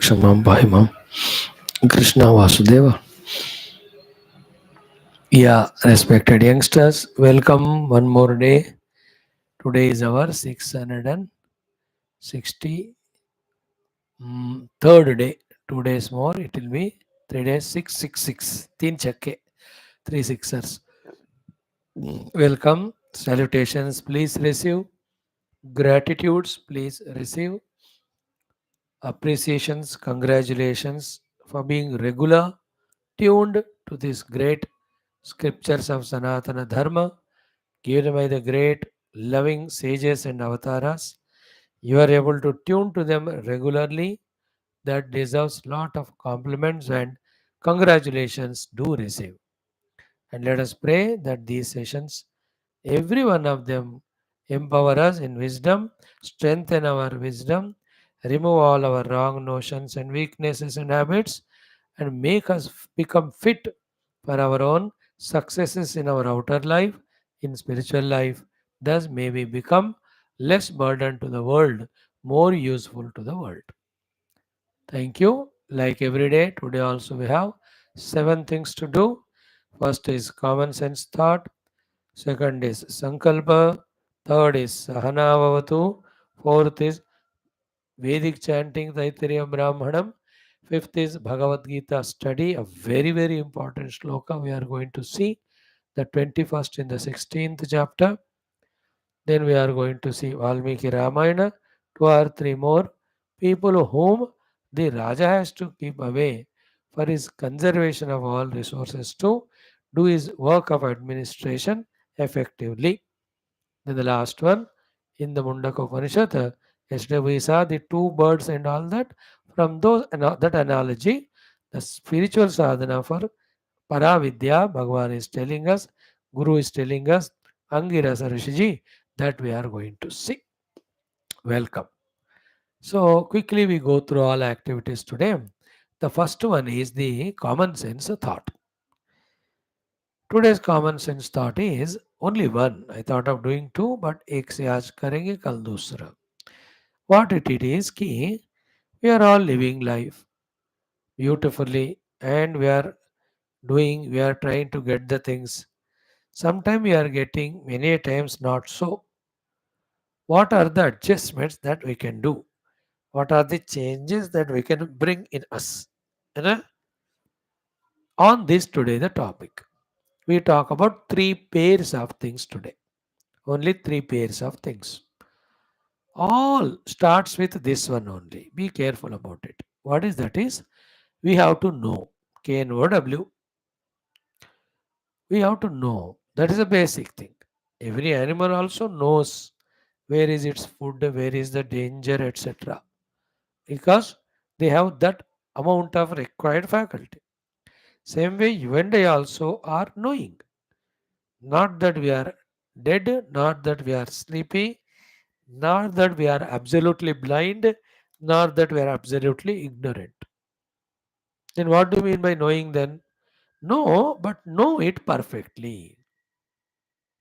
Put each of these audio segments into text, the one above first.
Rakshamam Bhimam Krishna Vasudeva. Yeah, respected youngsters, welcome one more day. Today is our 663rd day. 2 days more, it will be 3 days, 666. 3 chakke, 3 sixers. Welcome, salutations, please receive. Gratitudes, please receive. Appreciations, congratulations for being regular, tuned to this great scriptures of Sanatana Dharma given by the great loving sages and avatars. You are able to tune to them regularly. That deserves lot of compliments and congratulations do receive. And let us pray that these sessions, every one of them, empower us in wisdom, strengthen our wisdom, remove all our wrong notions and weaknesses and habits, and make us become fit for our own successes in our outer life, in spiritual life. Thus, may we become less burden to the world, more useful to the world. Thank you. Like every day, today also we have 7 things to do. First is common sense thought. Second is Sankalpa. Third is Sahanavavatu. Fourth is Vedic chanting Taittiriya Brahmanam. Fifth is Bhagavad Gita study, a very, very important shloka we are going to see, the 21st in the 16th chapter. Then we are going to see Valmiki Ramayana, 2 or 3 more people whom the Raja has to keep away for his conservation of all resources to do his work of administration effectively. Then the last one in the Mundaka Upanishad, yesterday we saw the 2 birds and all that. From that analogy, the spiritual sadhana for Paravidya, Bhagavan is telling us, Guru is telling us, Angirasa Rishiji, that we are going to see. Welcome. So quickly we go through all activities today. The first one is the common sense thought. Today's common sense thought is only one. I thought of doing 2, but एक से आज करेंगे कल दूसरा. What it is कि we are all living life beautifully and we are trying to get the things. Sometimes we are getting, many times not so. What are the adjustments that we can do? What are the changes that we can bring in us? And on this today the topic. We talk about 3 pairs of things today. Only 3 pairs of things. All starts with this one only. Be careful about it. What is that is? We have to know. KNOW. We have to know. That is a basic thing. Every animal also knows where is its food, where is the danger, etc. Because they have that amount of required faculty. Same way, you and I also are knowing. Not that we are dead, not that we are sleepy, not that we are absolutely blind, not that we are absolutely ignorant. Then what do you mean by knowing then? No, but know it perfectly.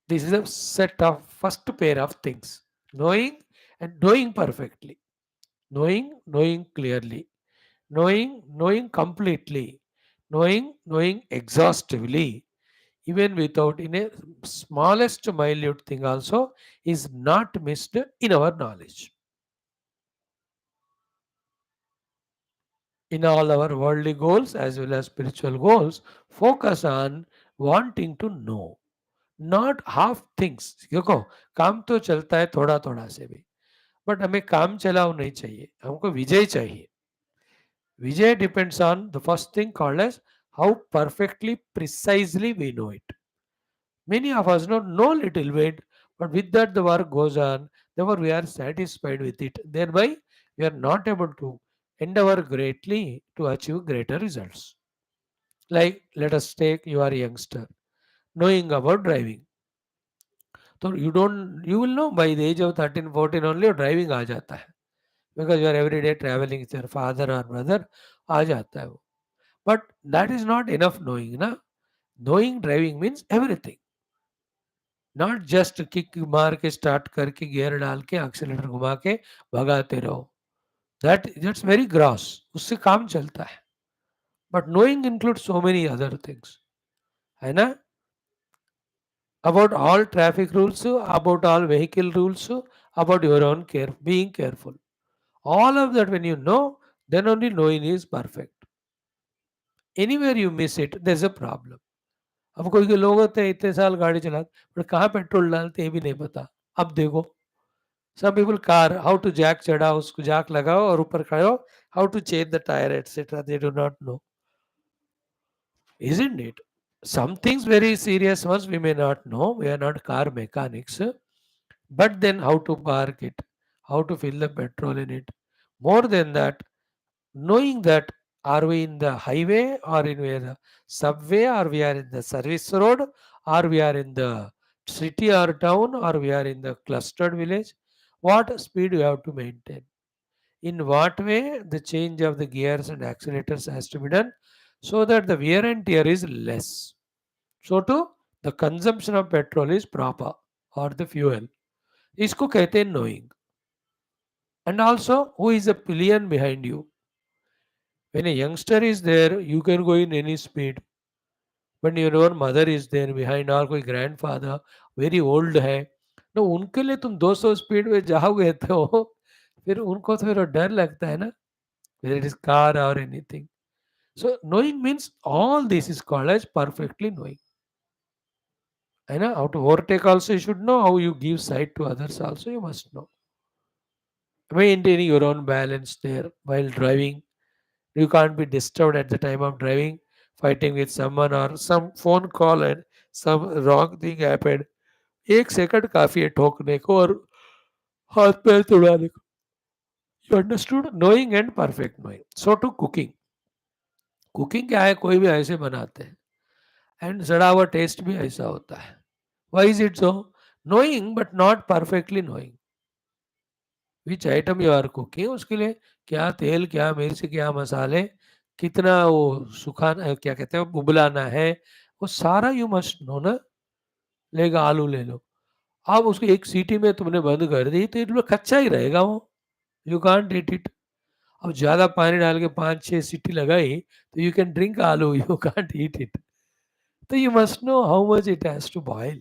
This is a set of first pair of things. Knowing and knowing perfectly. Knowing clearly. Knowing completely. Knowing exhaustively. Even without in a smallest minute thing also is not missed in our knowledge. In all our worldly goals as well as spiritual goals, focus on wanting to know, not half things. देखो काम तो चलता है थोड़ा थोड़ा से भी, but हमें काम चलाओ नहीं चाहिए, हमको विजय चाहिए. Vijay depends on the first thing called as how perfectly precisely we know it. Many of us know little bit, but with that the work goes on. Therefore, we are satisfied with it. Thereby, we are not able to endeavor greatly to achieve greater results. Like, let us take you are a youngster, knowing about driving. So you will know by the age of 13, 14 only your driving आ जाता है. Because you are every day traveling with your father or brother, आ जाता है वो. But that is not enough knowing, na? Knowing driving means everything. Not just kick मार के start करके gear डाल के एक्सीलेटर घुमा के भगाते रहो. That's very gross. उससे काम चलता है. But knowing includes so many other things. है ना? About all traffic rules, about all vehicle rules, about your own care, being careful. All of that when you know, then only knowing is perfect. Anywhere you miss it, there's a problem. अब कोई के लोग होते हैं इतने साल गाड़ी चलाते पर कहाँ पेट्रोल डालते हैं ये भी नहीं पता. अब देखो, some people car, how to jack चढ़ाओ, उसको jack लगाओ और ऊपर खड़े हो, how to change the tire, etc. They do not know, isn't it? Some things very serious ones we may not know. We are not car mechanics, but then how to park it, how to fill the petrol in it. More than that, knowing that are we in the highway or in the subway or we are in the service road or we are in the city or town or we are in the clustered village, what speed you have to maintain, in what way the change of the gears and accelerators has to be done so that the wear and tear is less, so too the consumption of petrol is proper or the fuel. इसको कहते हैं knowing. And also who is the pillion behind you. When a youngster is there, you can go in any speed. When your mother is there behind or कोई grandfather very old है, तो उनके लिए तुम 200 speed में जाओगे तो फिर उनको तो फिर डर लगता है ना, whether it is car or anything. So knowing means all this is called as perfectly knowing. I know how to overtake also you should know, how you give sight to others also you must know. Maintaining your own balance there while driving. You can't be disturbed at the time of driving, fighting with someone or some phone call and some wrong thing happened. एक second काफी है ठोकने को और हाथ पैर तुड़ाने को. You understood? Knowing and perfect knowing. So to cooking. Cooking क्या है, कोई भी ऐसे बनाते हैं एंड सड़ा हुआ टेस्ट भी ऐसा होता है. Why is it so? Knowing but not perfectly knowing. Which item you are cooking, उसके लिए क्या तेल, क्या मिर्च, क्या मसाले, कितना वो सुखाना, क्या कहते हैं उबलाना है, वो सारा यू मस्ट नो ना. लेगा आलू ले लो, अब उसको एक सीटी में तुमने बंद कर दी तो ये कच्चा ही रहेगा वो. You can't eat it. अब ज़्यादा पानी डाल के 5-6 सीटी लगाई तो यू कैन ड्रिंक आलू, यू कांट ईट इट. तो you must know how much it has to boil.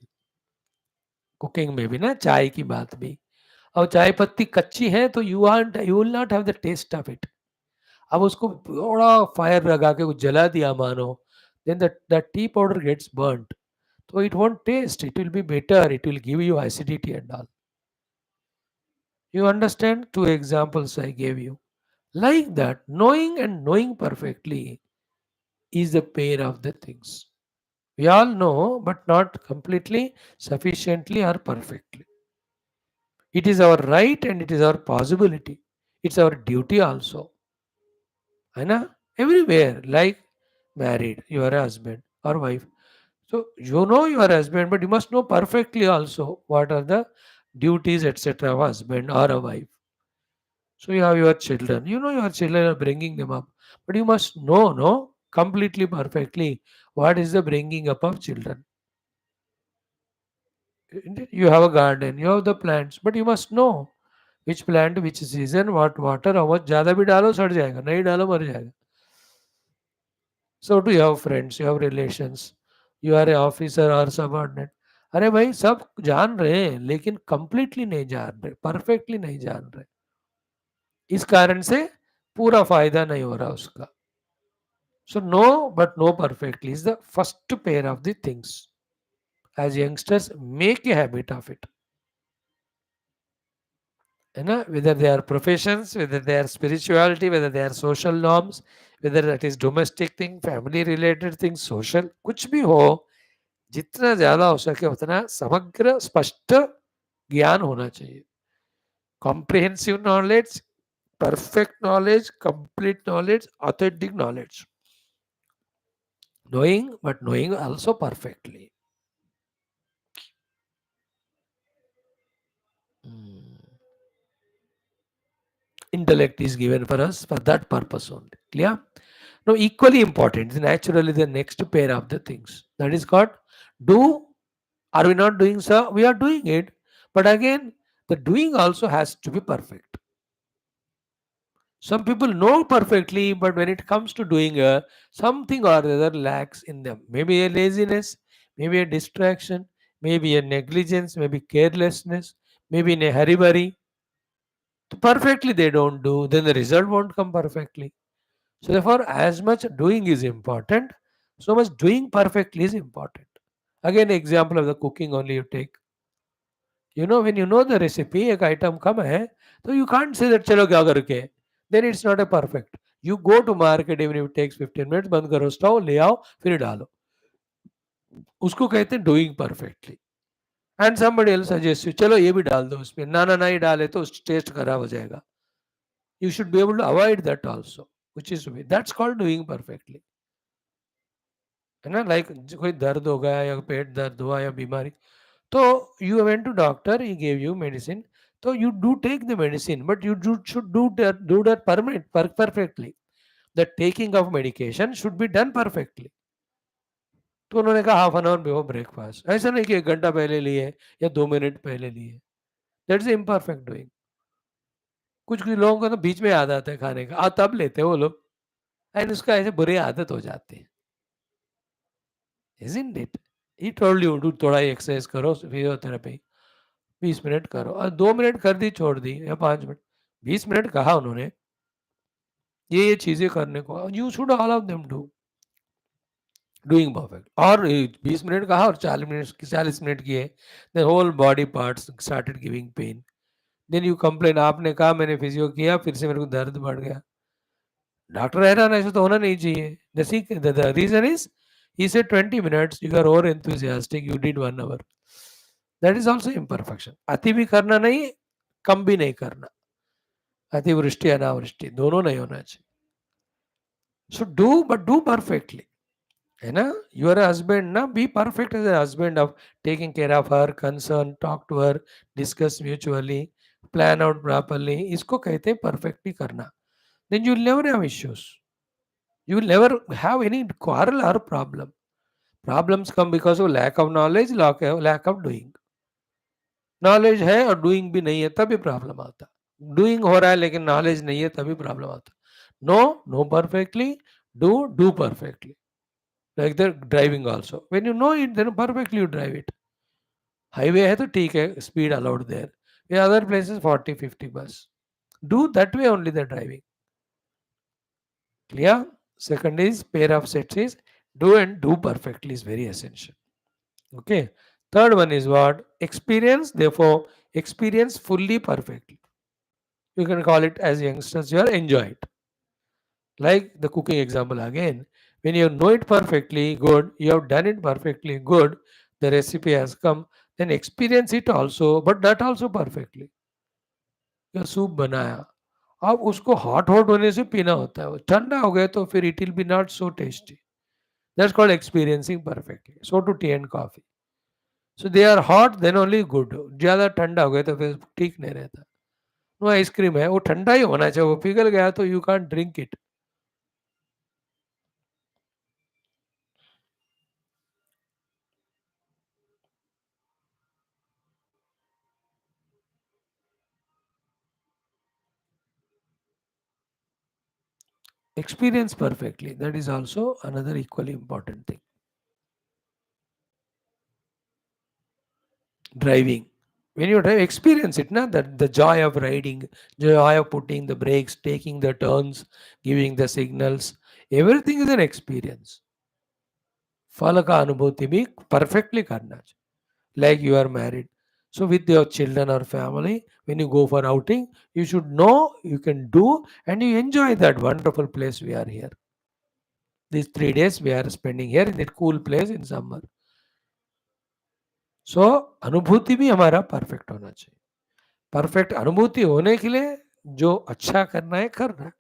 Cooking में भी ना, चाय की बात भी, और चाय पत्ती कच्ची है तो you will not have the taste of it. अब उसको थोड़ा फायर लगा के कुछ जला दिया मानो, then the tea powder gets burnt, so it won't taste, it will be bitter, it will give you acidity and all. You understand? Two examples I gave you. Like that, knowing and knowing perfectly is the pair of the things. We all know but not completely, sufficiently or perfectly. It is our right and it is our possibility, it's our duty also. है ना? Everywhere, like married, you are a husband or wife. So you know you are a husband, but you must know perfectly also what are the duties, etc. of a husband or a wife. So you have your children. You know your children are bringing them up, but you must know, no, completely perfectly what is the bringing up of children. You have a garden, you have the plants, but you must know which plant, which season, what water, how much. ज़्यादा भी डालो सड़ जाएगा, नहीं डालो मर जाएगा. So do you have friends, you have relations, you are a officer or subordinate. अरे भाई सब जान रहे हैं लेकिन कंप्लीटली नहीं जान रहे, परफेक्टली नहीं जान रहे, इस कारण से पूरा फायदा नहीं हो रहा उसका. So know but know perfectly is the first pair of the things. As youngsters make a habit of it, है ना. whether they are professions, whether they are spirituality, whether they are social norms, whether that is domestic thing, family related things, social, कुछ भी हो, जितना ज्यादा हो सके उतना समग्र स्पष्ट ज्ञान होना चाहिए. Comprehensive knowledge, perfect knowledge, complete knowledge, authentic knowledge. Knowing, but knowing also perfectly. Intellect is given for us for that purpose only. Clear? Now, equally important is naturally the next pair of the things. That is called do. Are we not doing so? We are doing it. But again, the doing also has to be perfect. Some people know perfectly, but when it comes to doing something or the other lacks in them. Maybe a laziness, maybe a distraction, maybe a negligence, maybe carelessness, maybe in a hurry. Perfectly they don't do, then the result won't come perfectly. So therefore, as much doing is important, so much doing perfectly is important. Again, example of the cooking only you take. You know, when you know the recipe, एक item come है, so you can't say that चलो क्या करके. Then it's not a perfect. You go to market even if it takes 15 minutes, बंद करो stove, ले आओ, फिर डालो. उसको कहते हैं doing perfectly. And somebody else suggests you, चलो ये भी डाल दो उसमें. ना ना ना ये डाले तो टेस्ट खराब हो जाएगा. You should be able to avoid that also, which is that's called doing perfectly. है ना, लाइक कोई दर्द हो गया या पेट दर्द हुआ या बीमारी, तो you went to doctor, he gave you medicine, तो you do take the medicine, but you should do that perfectly. The taking of medication should be done perfectly. तो उन्होंने कहा half an hour before breakfast, ऐसा नहीं कि 1 घंटा पहले लिए या 2 मिनट पहले लिए. That's imperfect doing. कुछ कुछ लोगों को तो बीच में याद आता है खाने का, तब लेते हैं वो लोग, एंड उसका ऐसे बुरी आदत हो जाती है. Isn't it? He told you to थोड़ा एक्सरसाइज करो, फिजियोथेरेपी 20 मिनट करो, और 2 मिनट कर दी, छोड़ दी, या 5 मिनट, 20 मिनट कहा उन्होंने ये चीजें करने को. You should all of them do doing perfect. और 20 मिनट कहा और 40 मिनट किए, the whole body parts started giving pain. Then you complain, आपने कहा मैंने फिजियो किया, फिर से मेरे को दर्द बढ़ गया. डॉक्टर हैरान, ऐसा तो होना नहीं चाहिए. The reason is he said 20 minutes, you are over enthusiastic, you did 1 hour. That is also imperfection. अति भी करना नहीं, कम भी नहीं करना. अतिवृष्टि अनावृष्टि दोनों नहीं होना चाहिए. So do, but do perfectly. है ना, you are a husband ना, be perfect as a husband of taking care of her, concern, talk to her, discuss mutually, plan out properly. इसको कहते हैं perfectly करना. Then you will never have issues. You will never have any quarrel or problem. Problems come because of lack of knowledge, lack of doing. Knowledge है और doing भी नहीं है, तभी प्रॉब्लम आता. डूइंग हो रहा है लेकिन नॉलेज नहीं है, तभी प्रॉब्लम आता. Know, know perfectly, do perfectly. Like the driving also, when you know it then perfectly you drive it. Highway है तो ठीक है, speed allowed there, in other places 40-50 बस. Do that way only the driving. Clear? Second is pair of sets is do and do perfectly is very essential. Okay. Third one is what? Experience. Therefore, experience fully perfectly. You can call it as youngsters, you are enjoy it. Like the cooking example again. When you know it perfectly good, you have done it perfectly good, the recipe has come, then experience it also, but that also perfectly. या soup बनाया, अब उसको hot hot होने से पीना होता है, वो ठंडा हो गया तो फिर it will be not so tasty. That's called experiencing perfectly. So to tea and coffee. So they are hot then only good. ज़्यादा ठंडा हो गया तो फिर ठीक नहीं रहता. वो आइसक्रीम है, वो ठंडा ही होना चाहिए, वो पिघल गया तो you can't drink it. Experience perfectly, that is also another equally important thing. Driving, when you drive, experience it, na, that the joy of riding, joy of putting the brakes, taking the turns, giving the signals, everything is an experience. फल का अनुभूति भी perfectly करना चाहिए. Like you are married, so with your children or family, when you go for outing, you should know you can do and you enjoy that wonderful place we are here. These 3 days we are spending here in that cool place in summer. सो अनुभूति भी हमारा perfect होना चाहिए. Perfect अनुभूति होने के लिए जो अच्छा करना है करना है,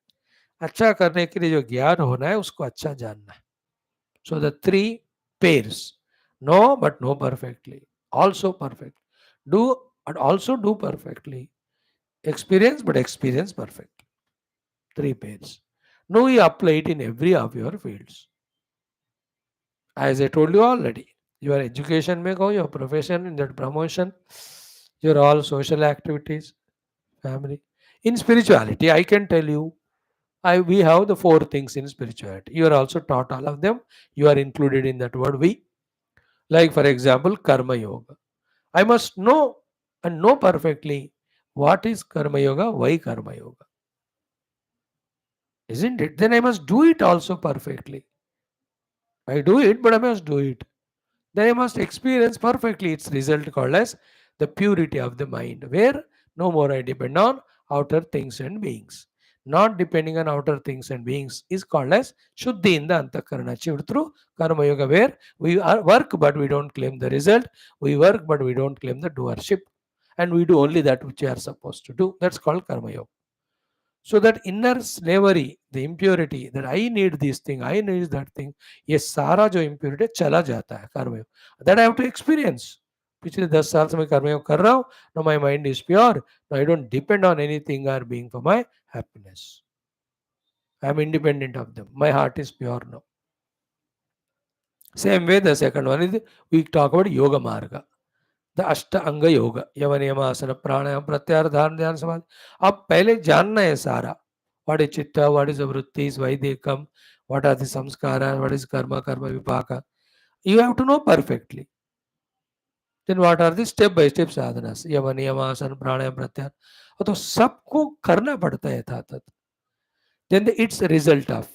अच्छा करने के लिए जो ज्ञान होना है उसको अच्छा जानना है. So the 3 pairs, know but know perfectly, also perfect, do and also do perfectly, experience but experience perfect. 3 pairs. Now you apply it in every of your fields. As I told you already, your education may go, your profession, in that promotion, your all social activities, family. In spirituality, I can tell you, We have the four things in spirituality. You are also taught all of them. You are included in that word we. Like for example, karma yoga. I must know and know perfectly what is karma yoga, why karma yoga. Isn't it? Then I must do it also perfectly. I do it, but I must do it. Then I must experience perfectly its result called as the purity of the mind, where no more I depend on outer things and beings. Not depending on outer things and beings is called as Shuddhi in the Antakarana, achieved through Karma Yoga, where we work but we don't claim the result, we work but we don't claim the doership, and we do only that which we are supposed to do. That's called Karma Yoga. So that inner slavery, the impurity, that I need this thing, I need that thing, ये सारा जो impurity चला जाता है कर्मयोग. That I have to experience. पिछले 10 साल से मैं कर्मयोग कर रहा हूँ. Now my mind is pure. Now I don't depend on anything or being for my happiness. I am independent of them. My heart is pure now. Same way, the second one is we talk about yoga marga. The अष्ट अंग योग, यम नियम आसन प्राणायाम प्रत्याहार धारण ध्यान समाधि. अब पहले जानना है सारा. What is chitta, what is vritti, vaidikam, what are the sanskara, what is karma, karma vipaka. You have to know perfectly. Then what are the step by step sadhanas, yama niyama asana प्राणायाम प्रत्याहार. तो सबको करना पड़ता है यथातथ. Then it's a result of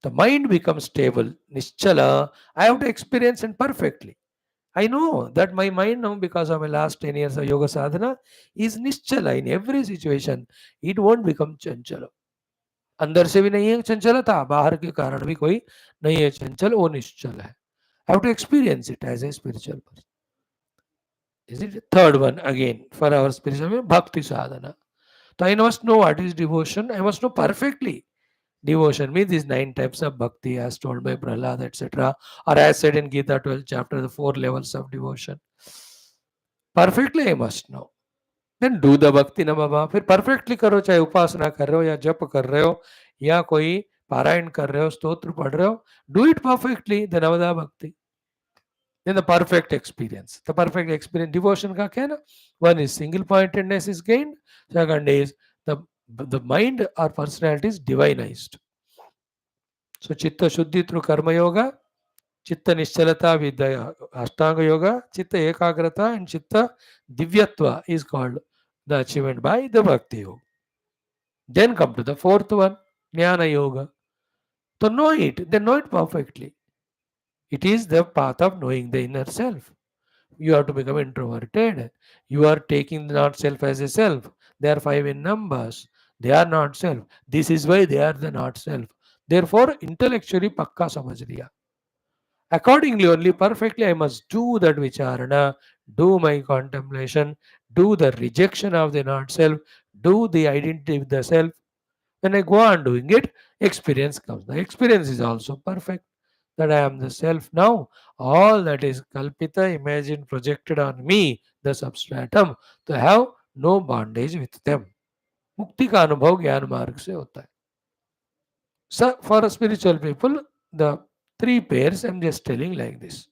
the mind becomes stable, nischala. I have to experience it perfectly. I know that my mind now, because of my last 10 years of yoga sadhana, is nischala in every situation. It won't become chanchala. अंदर से भी नहीं है चंचलता, बाहर के कारण भी कोई नहीं है चंचल, वो निश्चल है. I have to experience it as a spiritual person. Is it? Third one again for our spiritual bhakti sadhana. So I must know what is devotion. I must know perfectly. Devotion means these 9 types of bhakti as told by Prahlad, etc. Or as said in Geetha 12 chapter, the 4 levels of devotion. Perfectly I must know. Then do the bhakti namama. फिर perfectly करो, चाहे उपासना कर रहे हो या जप कर रहे हो या कोई पारायण कर रहे हो, स्तोत्र पढ़ रहे हो. Do it perfectly, the navada bhakti. Then the perfect experience. The perfect experience. Devotion का क्या है ना? One is single pointedness is gained. Second is the mind or personality is divinized. So chitta shuddhi through karma yoga, chitta nischalata with the ashtanga yoga, chitta ekagrata and chitta divyatva is called the achievement by the bhakti yoga. Then come to the fourth one, jnana yoga. To know it, then know it perfectly. It is the path of knowing the inner self. You have to become introverted. You are taking the not self as a self. They are 5 in numbers. They are not self. This is why they are the not self. Therefore, intellectually pakka samajh liya. Accordingly, only perfectly I must do that vicharana, do my contemplation, do the rejection of the not self, do the identity with the self. When I go on doing it, experience comes. The experience is also perfect. That I am the self now. All that is kalpita, imagined, projected on me, the substratum, to have no bondage with them. मुक्ति का अनुभव ज्ञान मार्ग से होता है. So for spiritual people, the 3 pairs I'm just telling like this.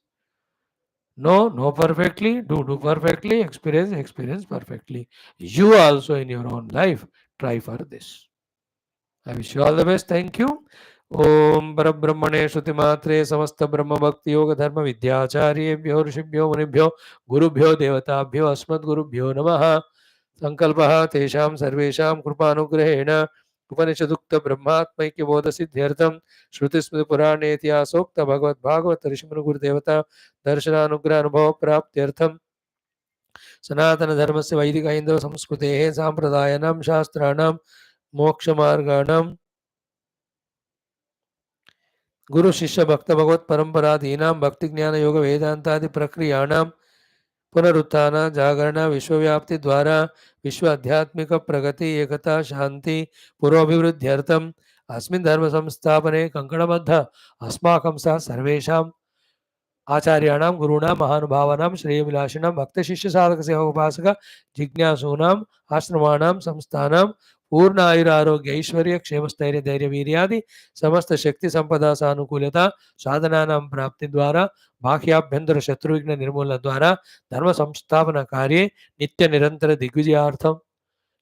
Know perfectly, do perfectly, experience perfectly. You also in your own life try for this. I wish you all the best. Thank you. ओम परब्रह्मणे श्रुति मात्रे समस्त ब्रह्म भक्ति योग धर्म विद्याचार्येभ्यो ऋषिभ्यो मुनिभ्यो गुरुभ्यो देवताभ्यो अस्मद्गुरुभ्यो नमः. संकल्पः तेषां सर्वेषां कृपानुग्रहेण उपनिषदुक्त ब्रह्मात्मैक्य बोध सिद्ध्यर्थं श्रुतिस्मृति पुराणे इतिहासोक्त भगवत भागवत ऋषिमुनि गुरुदेवता दर्शनानुग्रह अनुभव प्राप्त्यर्थं सनातन धर्मस्य वैदिक हिंदू संस्कृतेः सांप्रदायानां शास्त्राणां मोक्षमार्गाणां गुरु शिष्य भक्त भगवत परंपराधीनां भक्ति ज्ञान योग वेदांतादि प्रक्रियाणां पुनरुत्थान जागरण विश्वव्याप्ति द्वारा विश्व आध्यात्मिक प्रगति एकता शांति पुरोभिवृद्ध्यर्थम अस्मिन् धर्म संस्थापने कंकणबद्ध अस्माकं सह सर्वेषां आचार्याणां गुरूणां महानुभावानां श्रेयविलासिनां भक्तशिष्य साधक सेवक उपासक जिज्ञासूनाम् आश्रमाणां संस्थानां पूर्ण आयुरारोग्य ऐश्वर्य क्षेमस्थैर्य धैर्य वीर्यादि समस्त शक्ति संपदा सानुकूलता साधनानां प्राप्ति द्वारा बाह्याभ्यंतर शत्रुविघ्न निर्मूलन द्वारा धर्म संस्थापना कार्ये नित्य निरंतर दिग्विजयार्थम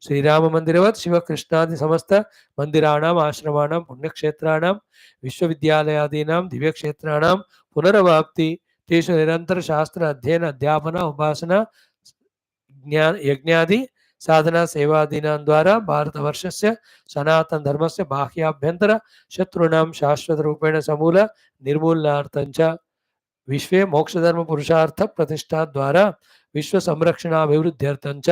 श्रीराम मंदिरवत् शिव कृष्णादि समस्त मंदिराणाम आश्रमाणाम पुण्यक्षेत्राणाम विश्वविद्यालयादीनां दिव्यक्षेत्राणां पुनरवाप्ति तेषु निरंतर शास्त्र अध्ययन अध्यापन उपासना ज्ञान यज्ञादि साधना सेवादीनां द्वारा भारतवर्षस्य सनातन धर्मस्य बाह्याभ्यन्तर शत्रूणां शाश्वत रूपेण समूल निर्मूलनार्थं च विश्वे मोक्षधर्म पुरुषार्थ प्रतिष्ठा द्वारा विश्व संरक्षणाभिवृद्ध्यर्थं च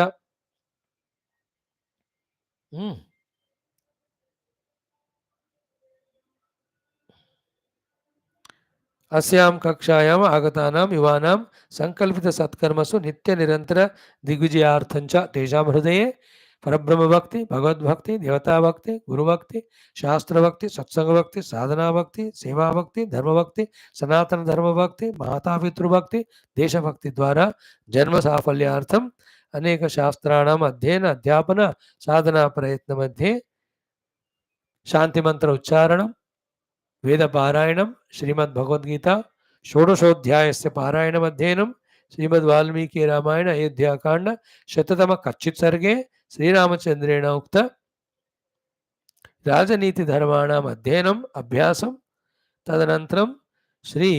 अस्यां कक्षायाम् आगतानां युवानां सङ्कल्पितसत्कर्मसु नित्यनिरन्तर दिग्विजयार्थं च तेषां हृदये परब्रह्मभक्ति भगवद्भक्ति देवताभक्ति गुरुभक्ति शास्त्रभक्ति सत्संगभक्ति साधनाभक्ति सेवाभक्ति धर्मभक्ति सनातन धर्मभक्ति मातापितृभक्ति देशभक्ति द्वारा जन्म साफल्यार्थम् अनेक शास्त्राणाम् अध्ययन अध्यापन साधना प्रयत्न मध्ये शांति मंत्र उच्चारणं वेद पारायणं श्रीमद्भगवद्गीता षोडशोऽध्यायस्य पारायणम् अध्ययनं श्रीमद् वाल्मीकि रामायण अयोध्याकांड शततम कच्चित् सर्गे श्रीरामचंद्रेण उक्त राजनीति धर्माणाम् अध्ययनम् अभ्यासं तदनन्तरं श्री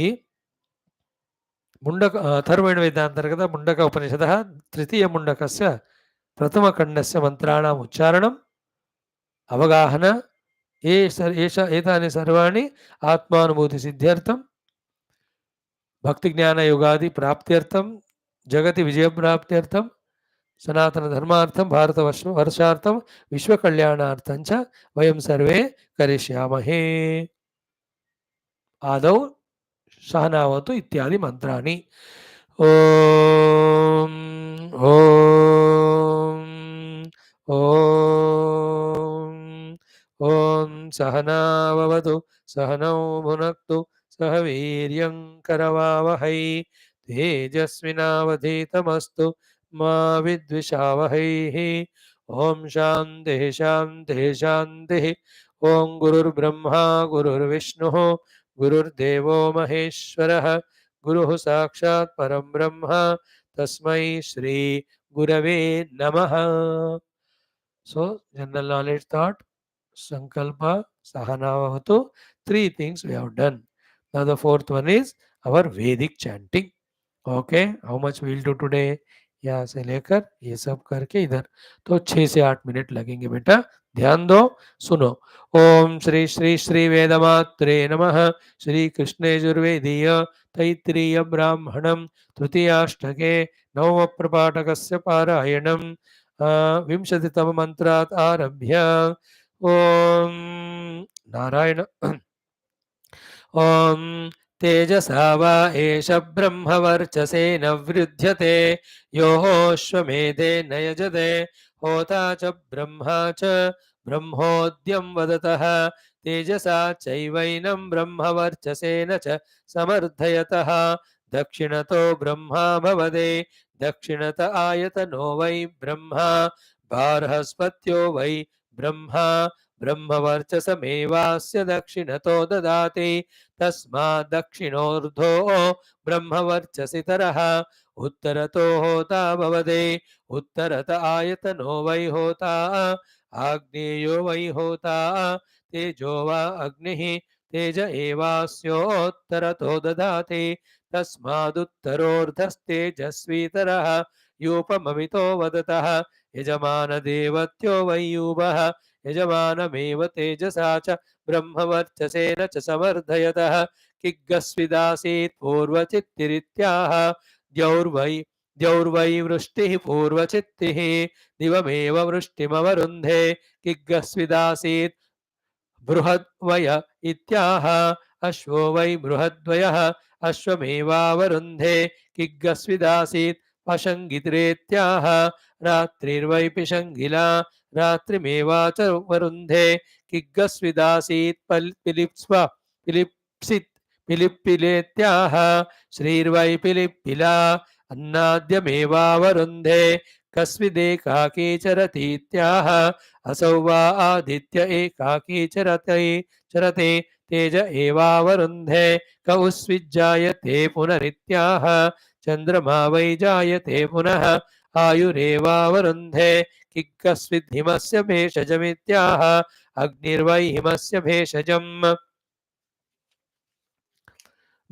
मुंडक अथर्वण वेदांतर्गत मुंडक उपनिषदः तृतीय मुंडकस्य प्रथमखण्डस्य मंत्राणाम् उच्चारणम् अवगाहन एतानि सर्वाणि आत्मानुभूति सिद्ध्यर्थं भक्ति ज्ञान योगादि प्राप्त्यर्थं जगति विजय प्राप्त्यर्थं सनातन धर्मार्थं भारत वर्षार्थं विश्व कल्याणार्थं च वयं सर्वे करिष्यामहे। आदौ सहनावतु इत्यादि मंत्राणि। ओम ओम ओम ओम सहनाववतु सहनौ भुनक्तु सह वीर्यं करवावहै तेजस्विनावधीतमस्तु मा विद्विषावहैः। ओम शान्तिः शान्तिः शान्तिः। ओम गुरुर्ब्रह्मा गुरुर्विष्णुः गुरुर्देवो महेश्वरः गुरुः साक्षात् परं ब्रह्म तस्मै श्री गुरवे नमः। So general knowledge thought, sankalpa, sahanavavatu, three things we have done. Now the fourth one is our Vedic chanting. Okay, how much we will do today? यहाँ से लेकर ये सब करके इधर तो 6 से 8 मिनट लगेंगे बेटा, ध्यान दो, सुनो। ओम श्री श्री श्री वेदमात्रे नमः। श्री कृष्णे यजुर्वेदीय तैत्तिरीय ब्राह्मणं तृतीयाष्टके नवम प्रपाठकस्य पारायणं विंशतितम मंत्रात् आरभ्य। ओम नारायण। ओम तेजसा वा एष ब्रह्मवर्चसेन वृध्यते योऽश्वमेधेन यजते होता च ब्रह्मा च ब्रह्मोद्यं वदतः तेजसा चैवैनं ब्रह्मवर्चसेन च समर्थयतः दक्षिणतो ब्रह्मा भवदे दक्षिणत आयतनो वै ब्रह्मा बार्हस्पत्यो वै ब्रह्मा ब्रह्मवर्चसमेवास्य दक्षिणतो ददाति तस्माद् दक्षिणोर्ध्वो ब्रह्मवर्चसितरः उत्तरतो होता भवदे उत्तरत आयतनो वै होता आग्नेयो वै होता तेजो वा अग्निः तेज एवास्योत्तरतो ददाति तस्मादुत्तरोर्धस्तेजस्वीतरः यूपममितो वदतः यजमानदेवत्यो वै यूपः यजमानमेव तेजसा च ब्रह्मवर्चसेन च समर्थयतः किग्गस्विदासीत् पूर्वचित्तिरित्याह द्यौर्वै वृष्टिः पूर्वचित्तिः दिवमेव वृष्टिमवरुन्धे किग्गस्विदासीत् बृहद्वय इत्याह अश्वो वै बृहद्वयः अश्वमेवावरुन्धे किग्गस्विदासीत् पशङ्गितिरेत्याह रात्रिर्वै पिशङ्गिला रात्रिमेवाच वरुन्धे किग्गस्विदासीत् पिलिप्पिलेत्याह श्रीर्वै पिलिप्पिला अन्नाद्यमेवावरुन्धे कस्विदेकाकी चरतीत्याह असौ वा आदित्य एकाकी चरते तेज एवावरुन्धे कौस्विज्जायते पुनरित्याह चन्द्रमा वै जायते पुनः आयुरेवावरुन्धे किग्गस्विद्धिमस्य भेषजमित्याह अग्निर्वै हिमस्य भेषजम्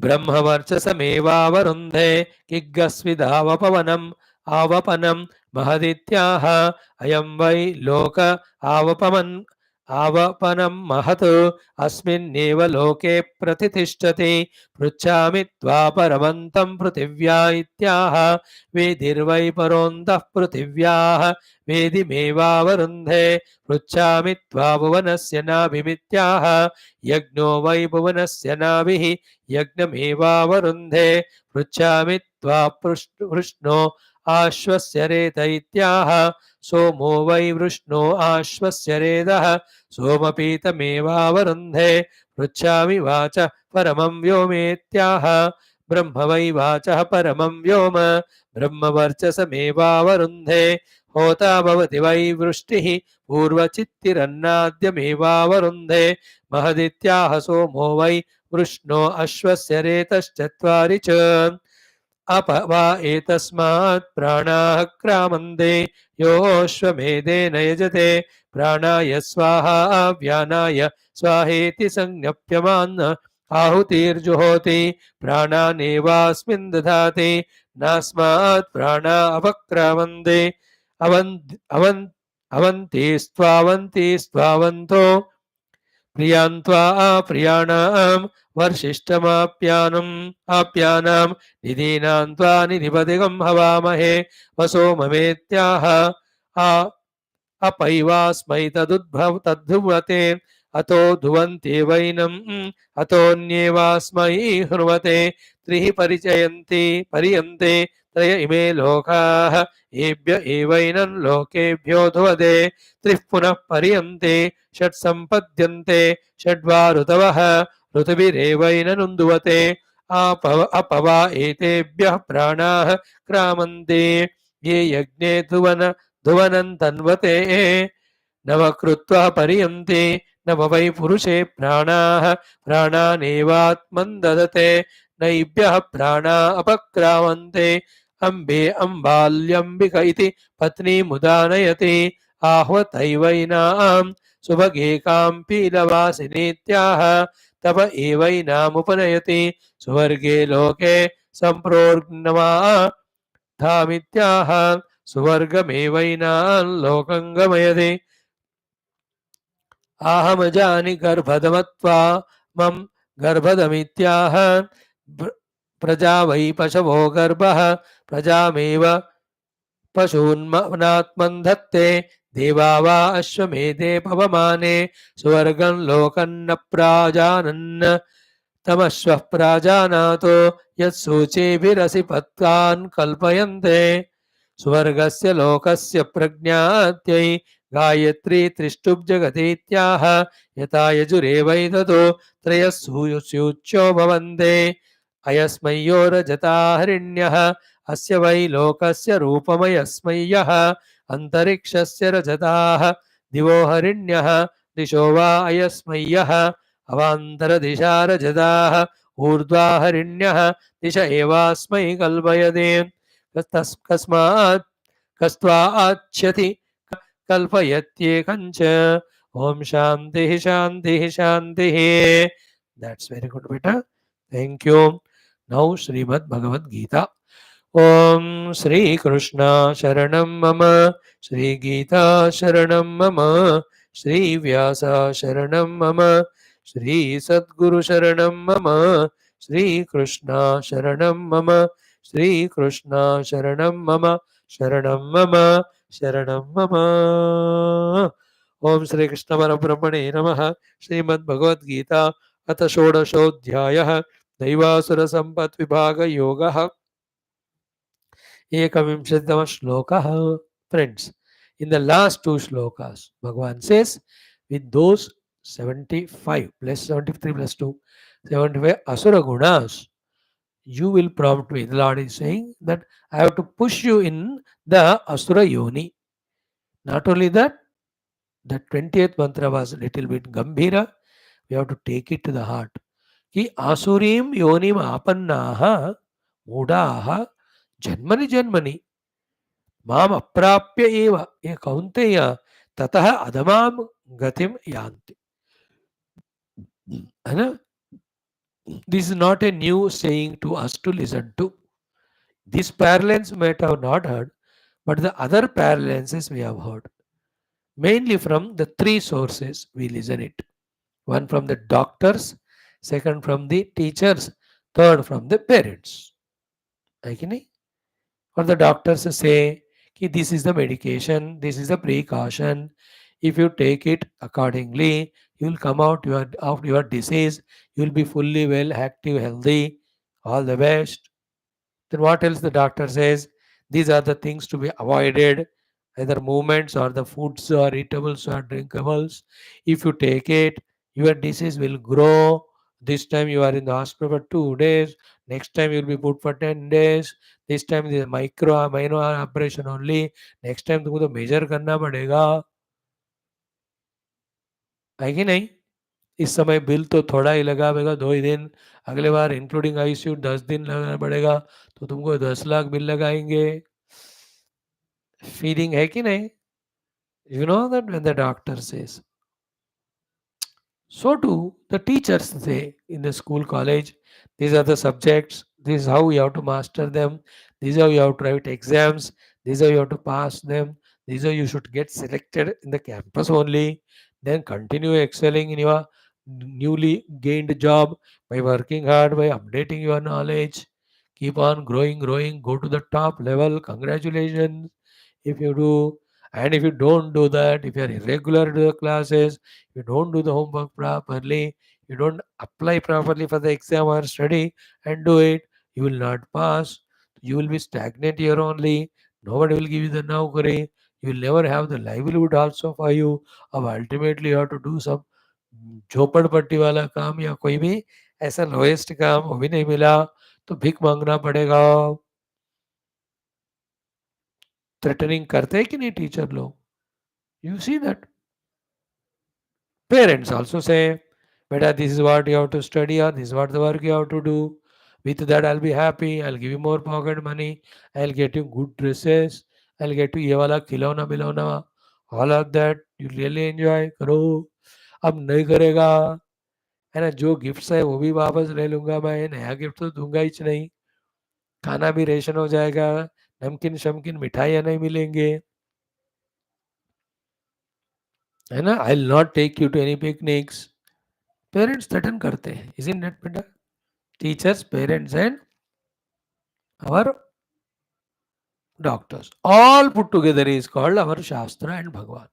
ब्रह्मवर्चसमेवावरुन्धे किग्गस्विदावपवनम् आवपनं महदित्याह अयं वै लोक आवपनं महत् अस्मिन्नेव लोके प्रतितिष्ठति पृच्छामि त्वा परमन्तं पृथिव्या इत्याह वेदिर्वै परोऽन्तः पृथिव्याः वेदिमेवावरुन्धे पृच्छामि त्वा भुवनस्य नाभिमित्याह यज्ञो वै भुवनस्य नाभिः यज्ञमेवावरुन्धे पृच्छामि त्वा वृष्णो आश्वस्य रेत इत्याह सोमो वै वृष्णो आश्वस्य रेदः सोमपीतमेवावरुन्धे पृच्छामि वाचः परमं व्योमेत्याह ब्रह्म वै वाचः परमं व्योम ब्रह्मवर्चसमेवावरुन्धे होता भवति वै वृष्टिः पूर्वचित्तिरन्नाद्यमेवावरुन्धे महदित्याह सोमो वै वृष्णो अश्वस्य रेतश्चत्वारि च अप वा एतस्मात् प्राणाः क्रामन्ते योऽश्वमेधेन यजते प्राणाय स्वाहा व्यानाय स्वाहेति संज्ञप्यमान् आहुतिर्जुहोति प्राणानेवास्मिन् दधाति नास्मात् प्राणा अपक्रामन्ते अवन्तिस्त्वावन्तो प्रियान्त्वा प्रियाणां वर्षिष्ठमाप्यानां निधीनां त्वा निधिपतिगं हवामहे वसो ममेत्याह अपैवास्मै तद्धुवते अतो धुवन्ते वैनम् अतोऽन्येवास्मै हृवते त्रिः परियन्ते त्रय इमे लोकाः एभ्य एवैनं लोकेभ्यो ध्रुवते त्रिः पुनः पर्यन्ते षट् सम्पद्यन्ते षड्वा ऋतवः ऋतुभिरेवैननुन्दुवते अपवा एतेभ्यः प्राणाः क्रामन्ते ये यज्ञे धुवनं तन्वते नव कृत्वा पर्यन्ते नव वै पुरुषे प्राणाः प्राणानेवात्मन् ददते नैभ्यः प्राणा अपक्रामन्ते अम्बे अम्बाल्यम्बिक इति पत्नीमुदानयति आह्वतैवैनां सुभगेकां पीलवासिनीत्याह तप एवैनामुपनयति सुवर्गे लोके सम्प्रोर्ग्नमा धामित्याह सुवर्गमेवैनां लोकं गमयति आहमजानि गर्भदमत्वा मम गर्भदमित्याह प्रजा वै पशवो गर्भः प्रजामेव पशून्मनात्मन् धत्ते देवा वा अश्वमेधे पवमाने सुवर्गं लोकन्न प्राजानन् तमश्वः प्राजानातो यत्सूचेभिरसि पत्कान् कल्पयन्ते सुवर्गस्य लोकस्य प्रज्ञात्यै गायत्री त्रिष्टुब्जगतीत्याह यथा यजुरेवैततो त्रयः सूच्यो भवन्ते अयस्मै यो रजता हरिण्यः अस्य वै लोकस्य रूपमयस्मै यः अन्तरिक्षस्य रजताः दिवो हरिण्यः दिशो वा अयस्मै यः अवान्तरदिशा रजताः ऊर्ध्वा हरिण्यः दिश एवास्मै कल्पयते कस्मात् कस्त्वाच्छति कल्पयत्येकञ्च ओम शांति शांति शांति. That's very good, beta. Thank you. Now Srimad Bhagavad Gita. Om Shri Krishna Sharanam Mama, Shri Geetha Sharanam Mama, Shri Vyasa Sharanam Mama, Shri Sadguru Sharanam Mama, Shri Krishna Sharanam Mama, Shri Krishna Sharanam Mama, Sharanam Mama, Sharanam Mama. Om Shri Krishna Parabrahmane Namaha. Srimad Bhagavad Gita अथ षोडशोऽध्यायः दैवासुर संपत् विभाग योगः एकविंशतितमः श्लोकः. Friends, in the last two shlokas, Bhagavan says, with those 75 plus 73 plus 2, 75 Asura Gunas, you will prompt me. The Lord is saying that I have to push you in the Asura Yoni. Not only that, the 20th mantra was a little bit Gambhira. We have to take it to the heart. Ki Asurim Yonim Apannaha Mudaha Janmani Janmani. माम अप्राप्य एव ये कौन्तेय ततः अधमाम गतिम यान्ति. है ना? This is not a new saying to us to listen to. These parallels might have not heard, but the other parallels we have heard, mainly from the three sources we listen it. One from the doctors, second from the teachers, third from the parents. Okay? Or the doctors say, "Ki this is the medication, this is the precaution. If you take it accordingly, you will come out of your disease, you will be fully well, active, healthy, all the best." Then what else the doctor says? These are the things to be avoided, either movements or the foods or eatables or drinkables. If you take it, your disease will grow. This time you are in the hospital for 2 days. Next time you will be put for 10 days. This time the minor operation only. Next time तुमको तो major करना पड़ेगा. है कि नहीं? इस समय bill तो थोड़ा ही लगाएगा, 2 ही दिन. अगले बार इंक्लूडिंग आईसीयू 10 दिन लगाना पड़ेगा, तो तुमको 10 लाख बिल लगाएंगे. फीलिंग है कि नहीं? You know that when the doctor says, so too the teachers say in the school, college, these are the subjects, this is how you have to master them, this is how you have to write exams, this is how you have to pass them, this is how you should get selected in the campus only, then continue excelling in your newly gained job by working hard, by updating your knowledge, keep on growing, go to the top level, congratulations if you do. And if you don't do that, if you are irregular to the classes, you don't do the homework properly, you don't apply properly for the exam or study and do it, you will not pass. You will be stagnant here only. Nobody will give you the naukari. You will never have the livelihood also for you. अब ultimately you have to do some झोपड़पट्टी वाला काम या कोई भी ऐसा lowest काम वो भी नहीं मिला तो भीख मांगना पड़ेगा. थ्रेटनिंग करते हैं कि नहीं टीचर लोग? You see that. Parents also say, Beta, this is what you have to study or this is what the work you have to do. With that, I'll be happy. I'll give you more pocket money. I'll get you good dresses. I'll get you ये वाला खिलौना मिलौना. All of that you really enjoy. करो. अब नहीं करेगा है ना, जो गिफ्ट्स है वो भी वापस ले लूंगा मैं, नया गिफ्ट तो दूंगा ही नहीं. खाना भी रेशन हो जाएगा, नमकीन शमकीन मिठाइयाँ नहीं मिलेंगे, है ना. I will not take you to any picnics. Parents threaten करते हैं, isn't it बेटा? Teachers, parents and our doctors all put together is called our Shastra and Bhagwan.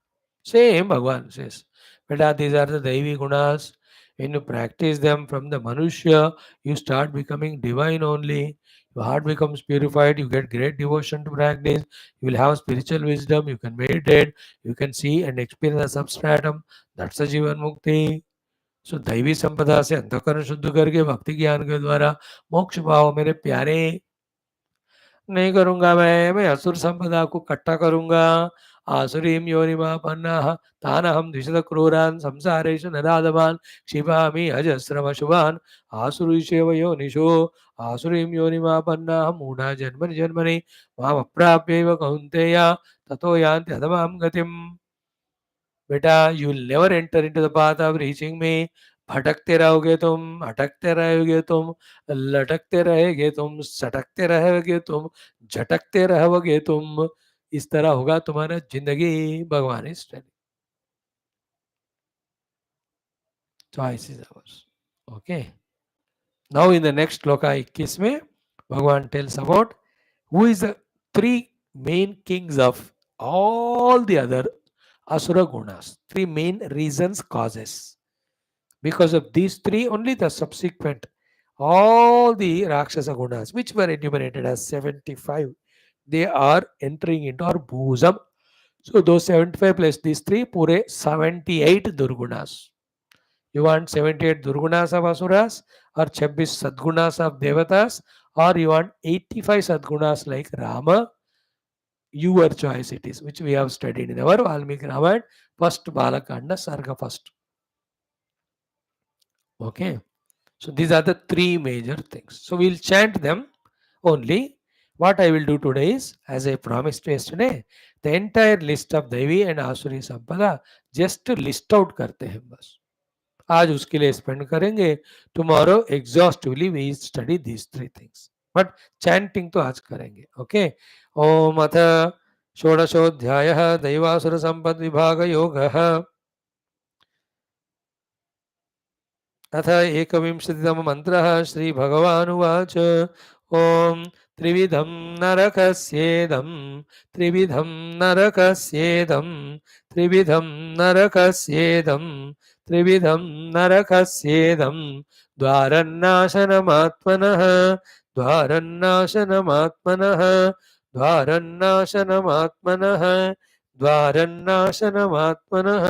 Same Bhagwan says, Beta, these are the Daivi Gunas. When you practice them from the Manushya, you start becoming divine only. Your heart becomes purified. You get great devotion to practice. You will have spiritual wisdom. You can meditate. You can see and experience the substratum. That's the Jivan Mukti. सो दैवी संपदा से अंतःकरण शुद्ध करके भक्ति ज्ञान के द्वारा मोक्ष पाओ मेरे प्यारे. नहीं करूंगा मैं असुर संपदा को इकट्ठा करूंगा. आसुरीम योनिमापन्ना तान हम द्विषद क्रूरान संसारेषु नराधमान क्षिपामि अजस्रम शुभान आसुरीशेव योनिषु आसुरीम योनिमापन्ना मूढ़ा जन्मनि जन्मनि माम अप्राप्यैव कौन्तेय ततो यान्ति अधमां गतिम. बेटा you will never enter into the path of reaching me. भटकते रहोगे तुम, अटकते रहोगे तुम, लटकते रहेगे तुम, सटकते रहोगे तुम, झटकते रहोगे तुम. इस तरह होगा तुम्हारा जिंदगी. भगवान is telling, choice is ours. Okay. Now in the next shloka 21 में भगवान tells about who is the three main Kings of all the other Asura Gunas. Three main reasons, causes. Because of these three, only the subsequent, all the Rakshasa Gunas, which were enumerated as 75, they are entering into our bosom. So those 75 plus these three, pure 78 Durgunas. You want 78 Durgunas of Asuras, or 26 Sadgunas of Devatas, or you want 85 Sadgunas like Rama? Your choice it is, which we have studied in our Valmiki Ramayana, first Balakanda, Sarga first. Okay. So these are the three major things. So we'll chant them only. What I will do today is, as I promised yesterday, the entire list of दैवी and आसुरी संपदा just list out करते हैं बस. आज उसके लिए spend करेंगे. Tomorrow exhaustively we study these three things, but chanting तो आज करेंगे. ओके. ओम अथ षोडशोऽध्यायः दैवासुर संपद विभाग योगः. अथ एकविंशतितम मंत्रः. श्री भगवानुवाच. ओम त्रिविधं नरकस्येदं त्रिविधं नरकस्येदं त्रिविधं नरकस्येदं त्रिविधं नरकस्येदं द्वारन्नाशनमात्मनः द्वारन्नाशनमात्मनः द्वारन्नाशनमात्मनः द्वारन्नाशनमात्मनः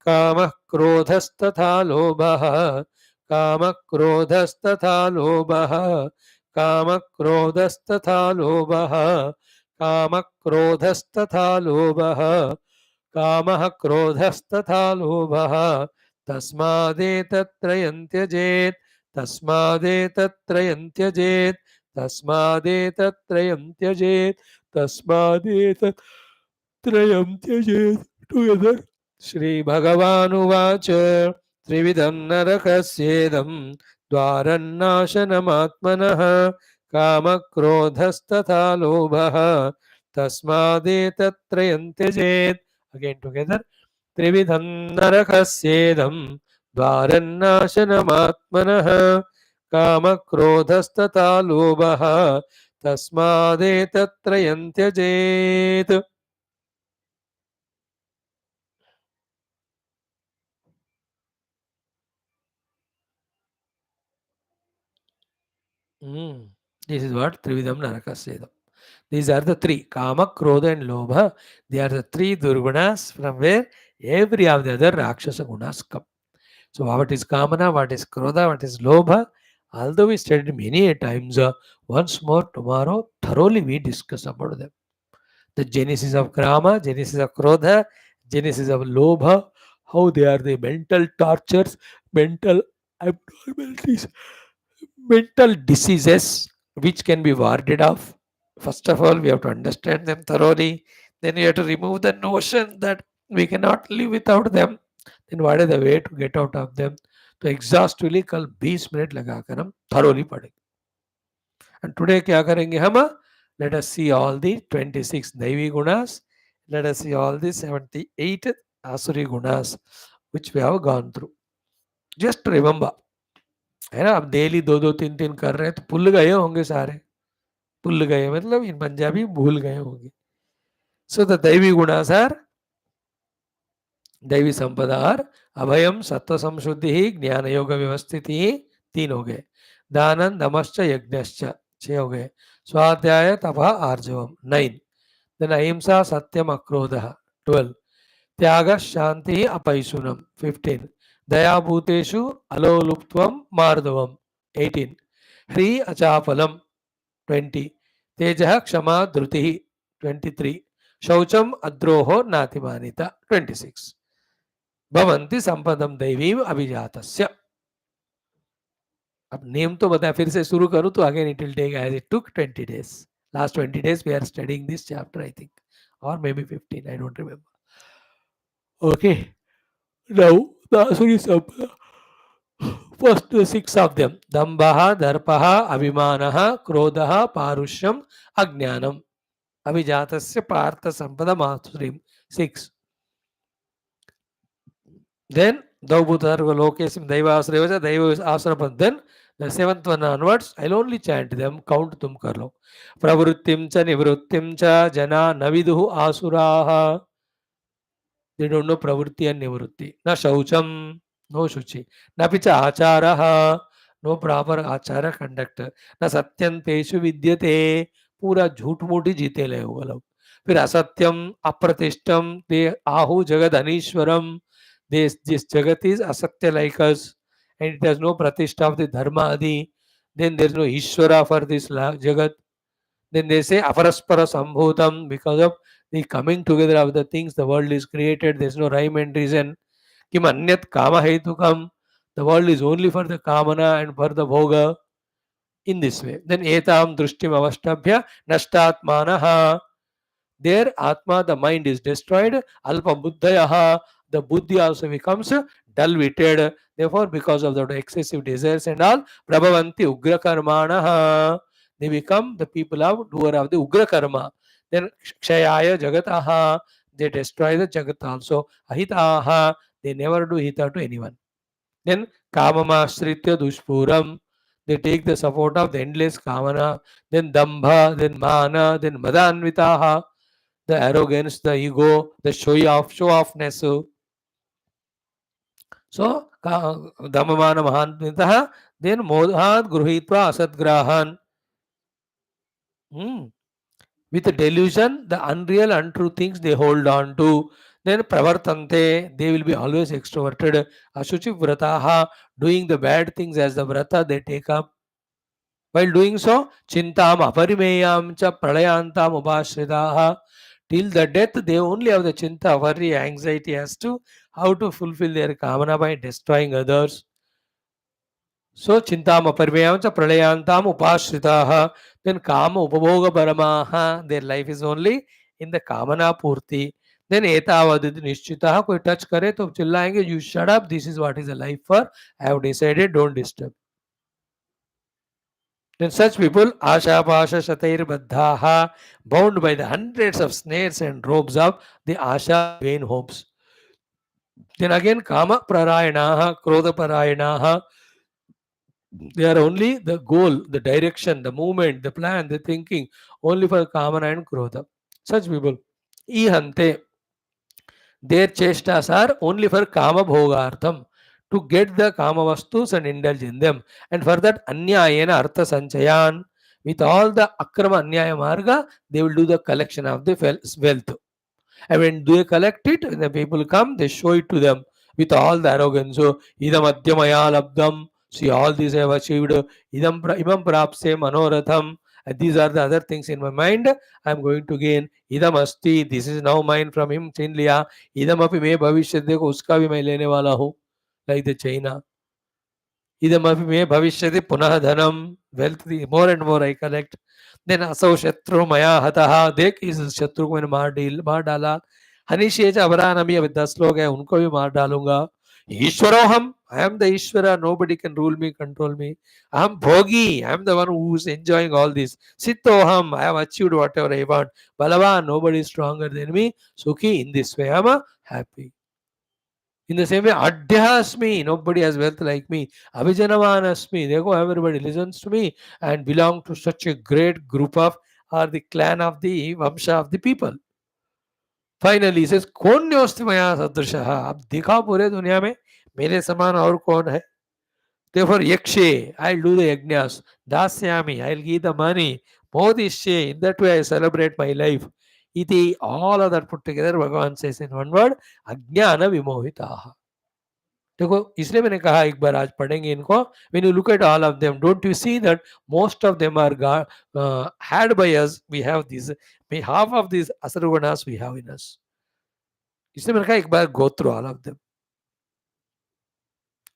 कामः क्रोधस्तथा लोभः कामक्रोधस्तथा लोभः कामक्रोधस्तथा लोभः कामक्रोधस्तथा लोभः कामः क्रोधस्तथा लोभः तस्मादेतत्त्रयं त्यजेत् तस्मादेतत्त्रयं त्यजेत् तस्मादेतत्त्रयं त्यजेत् तस्मादेतत्त्रयं त्यजेत्. टुगेदर. श्रीभगवानुवाच. त्रिविधं नरकस्येदं द्वारन्नाशनमात्मनः कामक्रोधस्तथा लोभः तस्मादेतत्त्रयं त्यजेत्. Again together. त्रिविधं नरकस्येदं द्वारन्नाशनमात्मनः कामक्रोधस्तथा लोभः तस्मादेतत्त्रयं त्यजेत्. This is what Trividam Narakasya. These are the three: Kama, Krodha, and Lobha. They are the three Durgunas from where every of the other Rakshasa Gunas come. So, what is Kamana, what is Krodha, what is Lobha? Although we studied many a times, once more tomorrow, thoroughly we discuss about them. The genesis of Kama, genesis of Krodha, genesis of Lobha, how they are the mental tortures, mental abnormalities, mental diseases which can be warded off. First of all, we have to understand them thoroughly. Then we have to remove the notion that we cannot live without them. Then what is the way to get out of them? तो exhaustively कल 20 minute लगाकर हम thoroughly पढ़ेंगे. And today क्या करेंगे हम? Let us see all the 26 दैवी gunas. Let us see all the 78 आसुरी gunas which we have gone through. Just remember, है ना. अब डेली 2-2 3-3 कर रहे हैं तो भूल गए होंगे सारे. भूल गए मतलब इन पंजाबी भूल गए होंगे. सो द दैवी गुणास आर दैवी संपदा आर अभयम सत्व संशुद्धि ज्ञान योग व्यवस्थिति 3 हो गए. दानन दमश्च यज्ञश्च 6 हो गए. स्वाध्याय तपः आर्जवम 9. देन अहिंसा सत्यम अक्रोधः 12. त्याग शांति अपैशुनम 15. दयाभूतेषु अलोलुप्त्वम मार्दवम 18. ह्री अचापलम 20. तेजः क्षमा धृतिः 23. शौचम अद्रोहो नातिमानिता 26. भवन्ति संपदम दैवीम अभिजातस्य. अब नेम तो बताया, फिर से शुरू करूं तो again it will take as it took 20 days. Last 20 days we are studying this chapter, I think, or maybe 15, I don't remember. Okay, now the Asuri Sampada. First, the 6 of them: Dambaha, Darpaha, Abhimanaha, Krodhaha, Parushyam, Ajnanam. Abhijatasya Partha Sampada Masurim 6. Then Daubhutarva Lokesim Daivasrevaja Daiva Asrapan. Then the 7th one onwards, I'll only chant them, count tum karlo. Pravrittim cha nivrittim cha jana naviduhu asuraha. They don't know pravritti and nivritti. Na shaucham, no shuchi. Na picha acharaha, no proper achara conduct. Na satyam teshu vidyate, पूरा झूठ मूठी जीते ले वो लोग. फिर असत्यम अप्रतिष्ठम ते आहु जगद अनीश्वरम. This jagat is asatya like us, and it has no pratishtha of the dharma adi. Then there is no Ishvara for this jagat. Then they say aparaspara sambhutam, because of the coming together of the things the world is created. There is no rhyme and reason. Kim anyat kama hetukam. The world is only for the kamana and for the bhoga. in this way. Then etam drushtim avastabhya nashtatmanaha. There atma, the mind is destroyed. Alpa buddhayaha, the buddhi also becomes dull-witted. Therefore, because of the excessive desires and all, prabhavanti ugra karmanaha, they become the people of doer of the ugra karma. Then kshayaya jagataha, they destroy the jagat also. Ahitaha, they never do hita to anyone. Then kamamashritya dushpuram, they take the support of the endless kamana. Then dambha, then mana, then madanvitaha, the arrogance, the ego, the show offness. So dhammamana mahanvitaha, then modhat gruhitva asatgrahan. With the delusion, the unreal, untrue things they hold on to. Then pravartante, they will be always extroverted. Ashuchi vrataha, doing the bad things as the vrata they take up. While doing so, chintam aparimeyam cha pralayantam ubashritaha. Till the death, they only have the chinta, worry, anxiety as to how to fulfill their kamana by destroying others. So chintam aparimeyam cha pralayantam upashritaha. Then kama upabhoga paramaha, their life is only in the kamana purti. Then etavadid nishchitaha, koi touch kare to chillayenge, you shut up, this is what is a life for, I have decided, don't disturb. Then such people, asha pasha shatair baddhaha, bound by the hundreds of snares and ropes of the asha, vain hopes. Then again, kama prarayanaha, krodha parayanaha, they are only the goal, the direction, the movement, the plan, the thinking, only for kamana and krodha. Such people, ihante, their chestas are only for kama bhogartham, to get the kama vastus and indulge in them. And for that, anyayena artha sanchayan, with all the akrama anyaya marga, they will do the collection of the wealth. And when they collect it, when the people come, they show it to them with all the arrogance. So, idam adhyamaya labdam, see all these I have achieved, imam prapse manoratham, and these are the other things in my mind, I am going to gain. Idam asti, this is now mine from him, chin liya. Idam api me bhavishyat, dekho uska bhi main lene wala hu, like the China. Idam api me bhavishyati punah dhanam, wealth, more and more I collect. Then asau shatru maya hataha, देख इस शत्रु को मैंने मार डाला. हनीशेज अवरानमी, अब 10 लोग हैं उनको भी मार डालूंगा. ईश्वरो हम, I am the Ishvara, nobody can rule me, control me. Aham bhogi, I am the one who is enjoying all this. Sittoham, I have achieved whatever I want. Balavan, nobody is stronger than me. Sukhi, in this way I am happy. In the same way, Adhyasmi, nobody has wealth like me. Abhijanavanasmi, therefore everybody listens to me and belong to such a great group of, or the clan of the Vamsha of the people. Finally, he says, Konyosti maya sadrishaha. अब देखा पूरे दुनिया में मेरे समान और कौन है? Therefore, yakshe, I'll do the yajnas. Dasyami, I'll give the money. Modishye, in that way I celebrate my life. Iti, all of that put together, Bhagavan says in one word, Ajnana vimohitaha. देखो इसलिए मैंने कहा एक बार आज पढ़ेंगे इनको. When you look at all of them, don't you see that most of them are had by us? We have these, half of these Asura Gunas we have in us. इसलिए मैंने कहा एक बार go through all of them.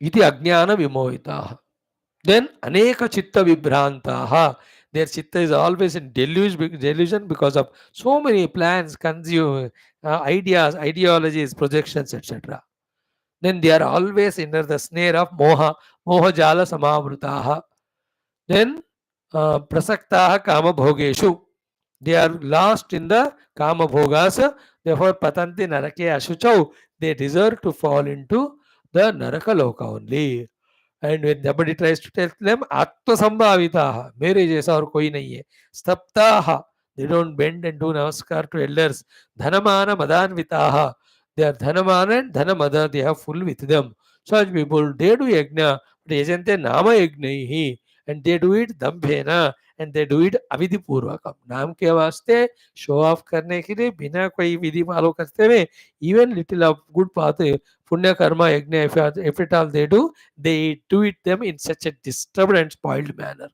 इति अज्ञान विमोहिताः. Then aneka chitta vibhrantaha. Their chitta is always in delusion because of so many plans, ideas, ideologies, projections, etc. Then they are always under the snare of moha jala samavrutaha. Then prasaktaha kama bhogeshu, they are lost in the kama bhogas. Therefore patanti narake ashuchau, they deserve to fall into the naraka loka only. And when somebody tries to tell them atmasambhavitaha, mere jaisa aur koi nahi hai, staptaha, they don't bend and do namaskar to elders. Dhanamana madanvitaha, they are dhanamana and dhanamada, they have full with them. Such people, they do yajna, but yajante nama yajna hi, and they do it dambhena, and they do it avidhi purvakam. नाम के वास्ते show off करने के लिए बिना कोई विधि follow करते हुए, even little of good path, punya karma yajna, if at all they do it them in such a disturbed and spoiled manner.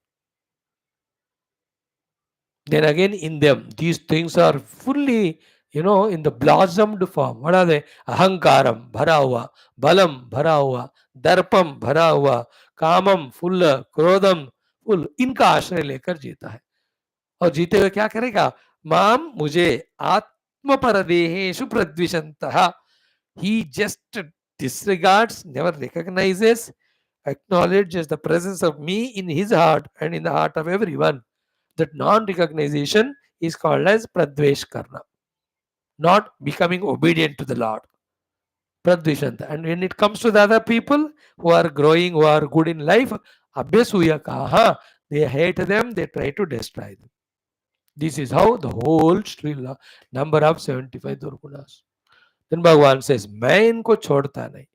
Then again in them, these things are fully, in the blossomed form. What are they? Ahankaram, bhara hua, balam, bhara hua, darpam, bhara hua, kamam, full, krodham, full इनका आश्रय लेकर जीता है। और जीते हुए क्या करेगा? माम मुझे आत्म परदेहेषु प्रद्विषन्तः, he just disregards, never recognizes, acknowledges the presence of me in his heart and in the heart of everyone. That non-recognition is called as pradvesh karna, not becoming obedient to the Lord. Pradvishanta. And when it comes to the other people who are growing, who are good in life, abhyasuya kaha, they hate them, they try to destroy them. This is how the whole number of 75 Durgunas. Then Bhagavan says, मैं इनको छोड़ता नहीं.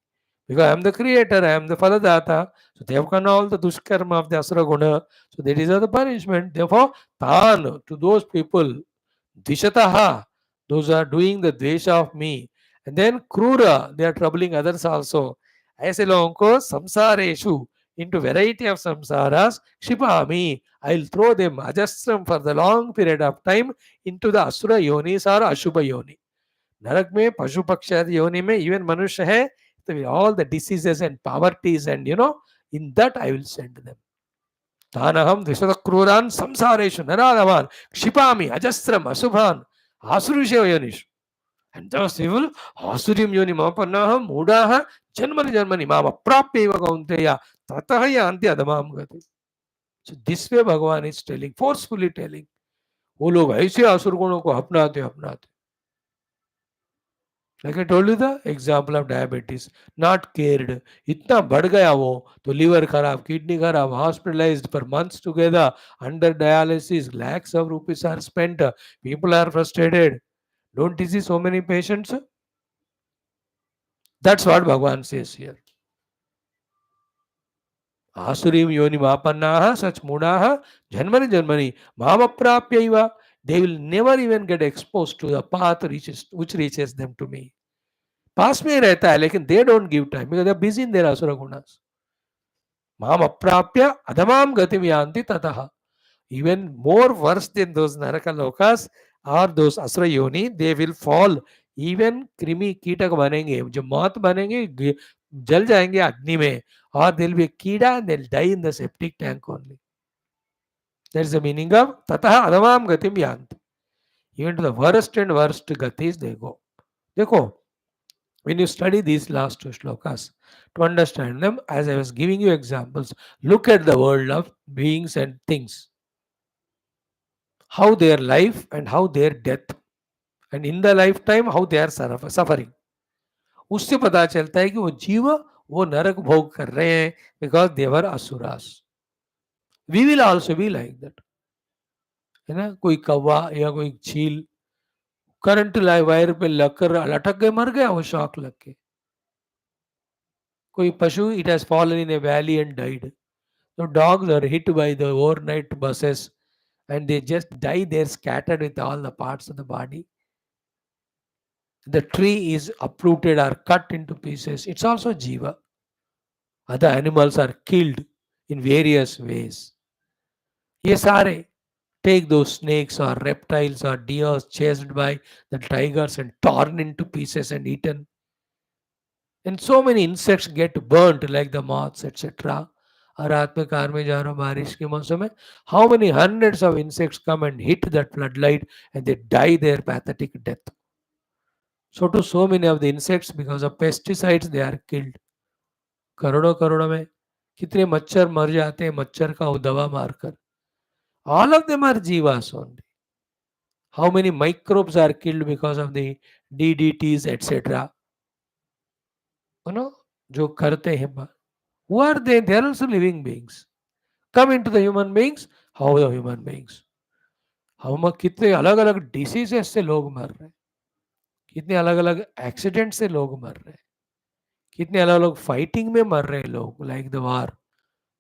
Because I am the creator, I am the Faladata. So they have done all the dushkarma of the Asura Guna. So that is the punishment. Therefore, Tan, to those people, Dishataha, those are doing the dvesha of me. And then Krura, they are troubling others also. ऐसे लोगों को samsareshu, into variety of samsaras, Shipami, I'll throw them ajastram for the long period of time into the Asura yonis or Ashubha yoni. नरक में पशु पक्षी आदि योनि में इवन मनुष्य है तो all the diseases and poverties and in that I will send them. तानहम द्विशत क्रूरान संसारेषु नराधमान क्षिपामि अजस्रम अशुभान आसुरीषु योनिषु. And those evil asurim yoni mapannaha mudaha janmani janmani mama prapyeva kaunteya tatah yanti adamam gati. So this way Bhagavan is telling, forcefully telling, वो लोग ऐसे असुर गुणों को अपनाते. Like I told you the example of diabetes, not cared. इतना बढ़ गया वो तो liver खराब, kidney खराब, hospitalized for months together, under dialysis, lakhs of rupees are spent. People are frustrated. Don't you see so many patients? That's what Bhagavan says here. Asurim yoni mapannaha such mudaha janmani mamaprapyaiva. They will never even get exposed to the path which reaches them to me. पास में रहता है लेकिन they don't give time because they are busy in their असुर गुणास. माम अप्राप्य अधमाम गतिम यान्ति ततः. Even more worse than those naraka lokas or those asura yoni, they will fall. Even कृमि कीटक बनेंगे, जो मौत बनेंगे, जल जाएंगे अग्नि में, or there will be a कीड़ा and they'll die in the septic tank only. That is the meaning of ततः अधमाम गतिम यान्ति. Even to the worst and worst gatis they go. देखो, when you study these last two shlokas, to understand them, as I was giving you examples, look at the world of beings and things. How their life and how their death, and in the lifetime how they are suffering. उससे पता चलता है कि वो जीव वो नरक भोग कर रहे हैं because they were asuras. We will also be like that. है ना, कोई कौवा या कोई चील करंट वायर पे लगकर लटक गए, मर गया वो शॉक लग के. कोई पशु, it has fallen in a valley and died. So dogs are hit by the overnight buses and they just die there scattered with all the parts of the body. The tree is uprooted or cut into pieces. It's also jiva. Other animals are killed in various ways. ये सारे, take those snakes or reptiles or deers chased by the tigers and torn into pieces and eaten. And so many insects get burnt like the moths, etc. और रात में car में जा रहा हूँ बारिश के मौसम में, how many hundreds of insects come and hit that floodlight and they die their pathetic death. So to so many of the insects, because of pesticides, they are killed. करोड़ों करोड़ों में कितने मच्छर मर जाते हैं मच्छर का दवा मारकर. All of them are jivas only. How many microbes are killed because of the DDTs, etc. You know, जो करते हैं. Who are they? They are also living beings. Come into the human beings. How are the human beings? हम कितने अलग अलग diseases से लोग मर रहे हैं, कितने अलग अलग एक्सीडेंट से लोग मर रहे हैं, कितने अलग अलग फाइटिंग में मर रहे हैं लोग, like the war.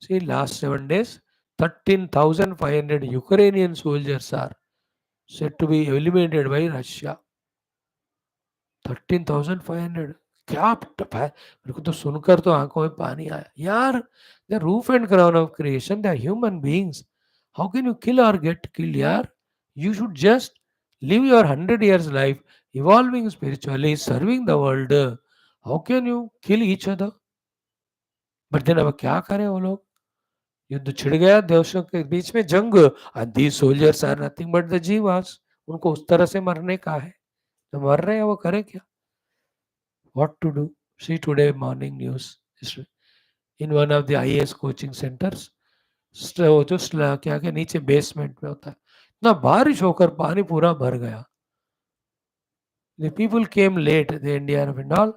See, last 7 days, 13,500 Ukrainian soldiers are said to be eliminated by Russia. 13,500. क्या मेरे को तो सुनकर तो आंखों में पानी आया यार. The roof and crown of creation, the human beings. How can you kill और गेट किल यार? You should just live your 100 years life, evolving spiritually, serving the world. How can you kill each other? But then अब क्या करें वो लोग? युद्ध छिड़ गया देशों के बीच में जंग, and these soldiers are nothing but the jivas. उनको उस तरह से मरने का है, जो मर रहे हैं वो करें क्या? What to do? See today morning news in one of the IAS coaching centres, वो जो क्या के नीचे बेसमेंट में होता है, इतना बारिश होकर पानी पूरा भर गया। The people came late, the Indian and all.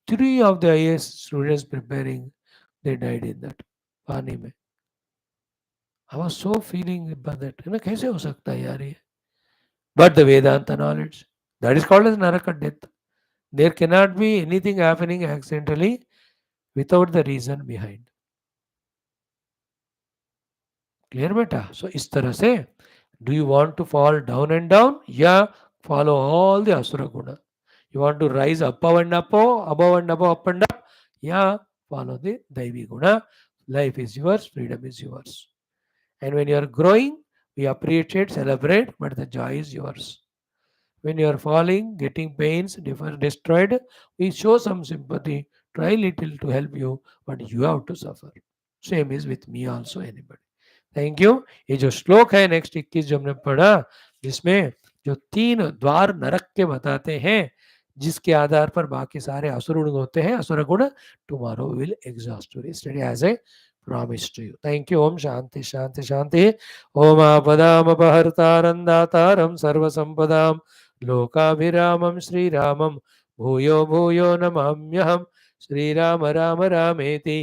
3 of the IAS students preparing, they died in that पानी में. I was so feeling about that. ना कैसे हो सकता है यार ये? But the Vedanta knowledge, that is called as Naraka death. There cannot be anything happening accidentally without the reason behind. Clear beta? So इस तरह से, do you want to fall down and down? Yeah, follow all the Asura Guna. You want to rise above and above, up and up? Yeah, follow the Daivi Guna. Life is yours, freedom is yours. And when you are growing, we appreciate, celebrate, but the joy is yours. When you are falling, getting pains, destroyed, we show some sympathy, try little to help you, but you have to suffer. Same is with me also, anybody. Thank you. ये जो श्लोक है next 21 जो हमने पढ़ा, जिसमें जो 3 द्वार नरक के बताते हैं, जिसके आधार पर बाकी सारे असुर गुण होते हैं, असुर गुण, tomorrow will exhaust study as a promise to you. Thank you. ओम शांति शांति शांति। ओम आपदाम अपहर्तारं दातारं सर्वसंपदां लोकाभिरामं श्रीरामं भूयो भूयो नमाम्यहम्। श्रीराम राम रामेति